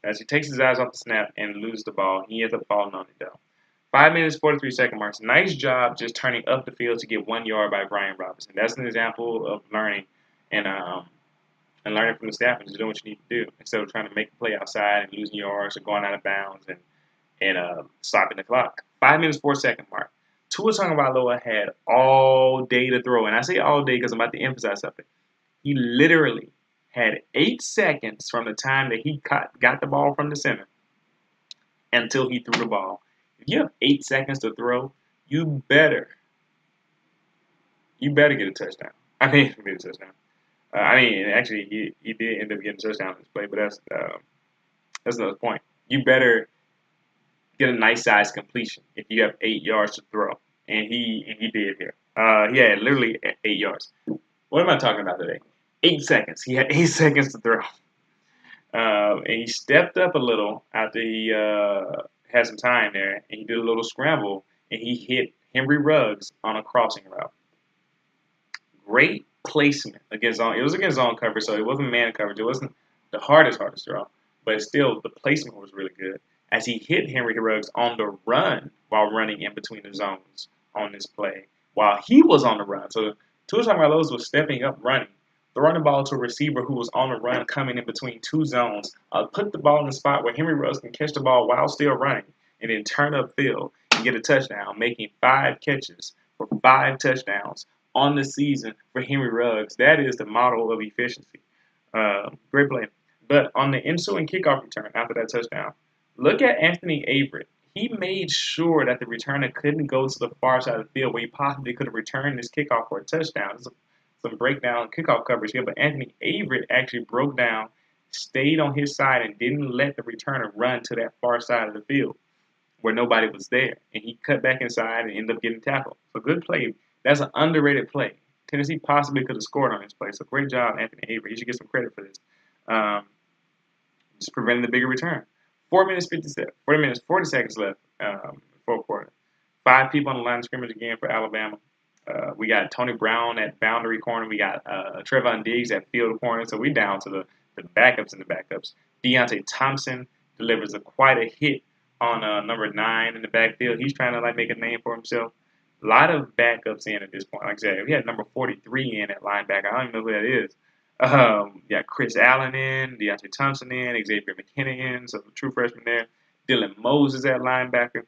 As he takes his eyes off the snap and loses the ball, he ends up falling on it though. 5 minutes, 43-second marks. Nice job just turning up the field to get 1 yard by Brian Robinson. That's an example of learning and learning from the staff and just doing what you need to do instead of trying to make a play outside and losing yards or going out of bounds and stopping the clock. 5 minutes, 4-second mark. Tua Tagovailoa had all day to throw, and I say all day because I'm about to emphasize something. He literally had 8 seconds from the time that he got the ball from the center until he threw the ball. If you have 8 seconds to throw, you better get a touchdown. Actually, he did end up getting a touchdown in this play, but that's another point. You better get a nice size completion if you have 8 yards to throw, and he did here. He had literally 8 yards. What am I talking about today? 8 seconds. He had 8 seconds to throw. And he stepped up a little after he had some time there, and he did a little scramble, and he hit Henry Ruggs on a crossing route. Great placement against zone. It was against zone coverage, so it wasn't man coverage. It wasn't the hardest throw, but still the placement was really good as he hit Henry Ruggs on the run while running in between the zones on this play while he was on the run. So Tua Tagovailoa was stepping up running, throwing the ball to a receiver who was on the run coming in between two zones, put the ball in the spot where Henry Ruggs can catch the ball while still running, and then turn upfield and get a touchdown, making 5 catches for 5 touchdowns on the season for Henry Ruggs. That is the model of efficiency. Great play. But on the ensuing kickoff return after that touchdown, look at Anthony Averett. he made sure that the returner couldn't go to the far side of the field where he possibly could have returned this kickoff for a touchdown. There's some breakdown kickoff coverage here, but Anthony Averett actually broke down, stayed on his side, and didn't let the returner run to that far side of the field where nobody was there. And he cut back inside and ended up getting tackled. So good play. That's an underrated play. Tennessee possibly could have scored on this play. So great job, Anthony Averett. He should get some credit for this. Just preventing the bigger return. 40 seconds left, fourth quarter. 5 people on the line of scrimmage again for Alabama. We got Tony Brown at boundary corner. We got Trevon Diggs at field corner. So we down to the backups and the backups. Deontay Thompson delivers quite a hit on number 9 in the backfield. He's trying to make a name for himself. A lot of backups in at this point. Like I said, we had number 43 in at linebacker. I don't even know who that is. Yeah, Chris Allen in, Deontay Thompson in, Xavier McKinney in, so the true freshman there. Dylan Moses at linebacker.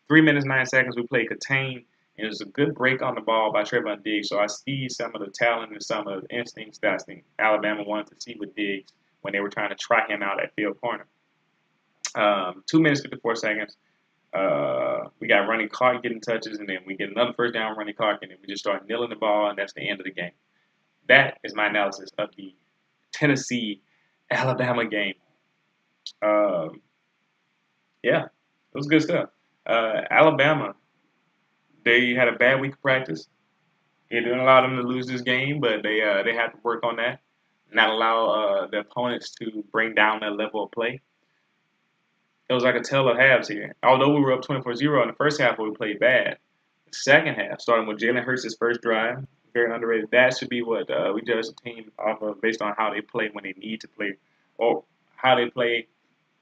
3 minutes, 9 seconds, we played contain, and it was a good break on the ball by Trevon Diggs. So I see some of the talent and some of the instincts that I think Alabama wanted to see with Diggs when they were trying to try him out at field corner. 2 minutes, 54 seconds. We got running clock getting touches, and then we get another first down running clock, and then we just start kneeling the ball, and that's the end of the game. That is my analysis of the Tennessee-Alabama game. Yeah, it was good stuff. Alabama, they had a bad week of practice. It didn't allow them to lose this game, but they had to work on that, not allow the opponents to bring down their level of play. It was like a tale of halves here. Although we were up 24-0 in the first half, where we played bad. The second half, starting with Jalen Hurts' first drive, very underrated. That should be what we judge the team off of based on how they play when they need to play, or how they play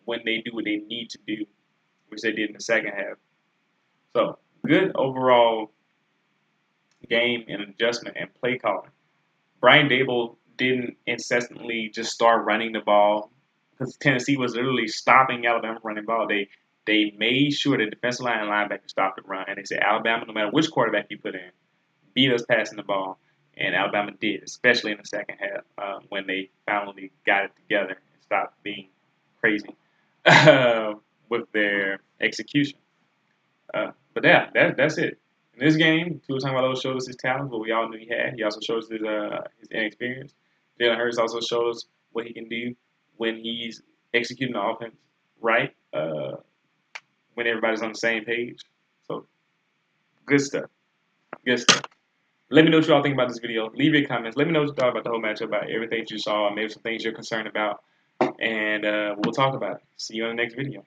when they do what they need to do, which they did in the second half. So, good overall game and adjustment and play calling. Brian Dable didn't incessantly just start running the ball because Tennessee was literally stopping Alabama from running the ball. They made sure the defensive line and linebacker stopped the run, and they said, Alabama, no matter which quarterback you put in, beat us passing the ball. And Alabama did, especially in the second half when they finally got it together and stopped being crazy with their execution. But yeah, that's it. In this game, Tua Tagovailoa showed us his talent, what we all knew he had. He also showed us his inexperience. Jalen Hurts also showed us what he can do when he's executing the offense right, when everybody's on the same page. So, good stuff. Good stuff. Let me know what y'all think about this video. Leave your comments. Let me know what you thought about the whole matchup, about everything you saw, maybe some things you're concerned about, and we'll talk about it. See you on the next video.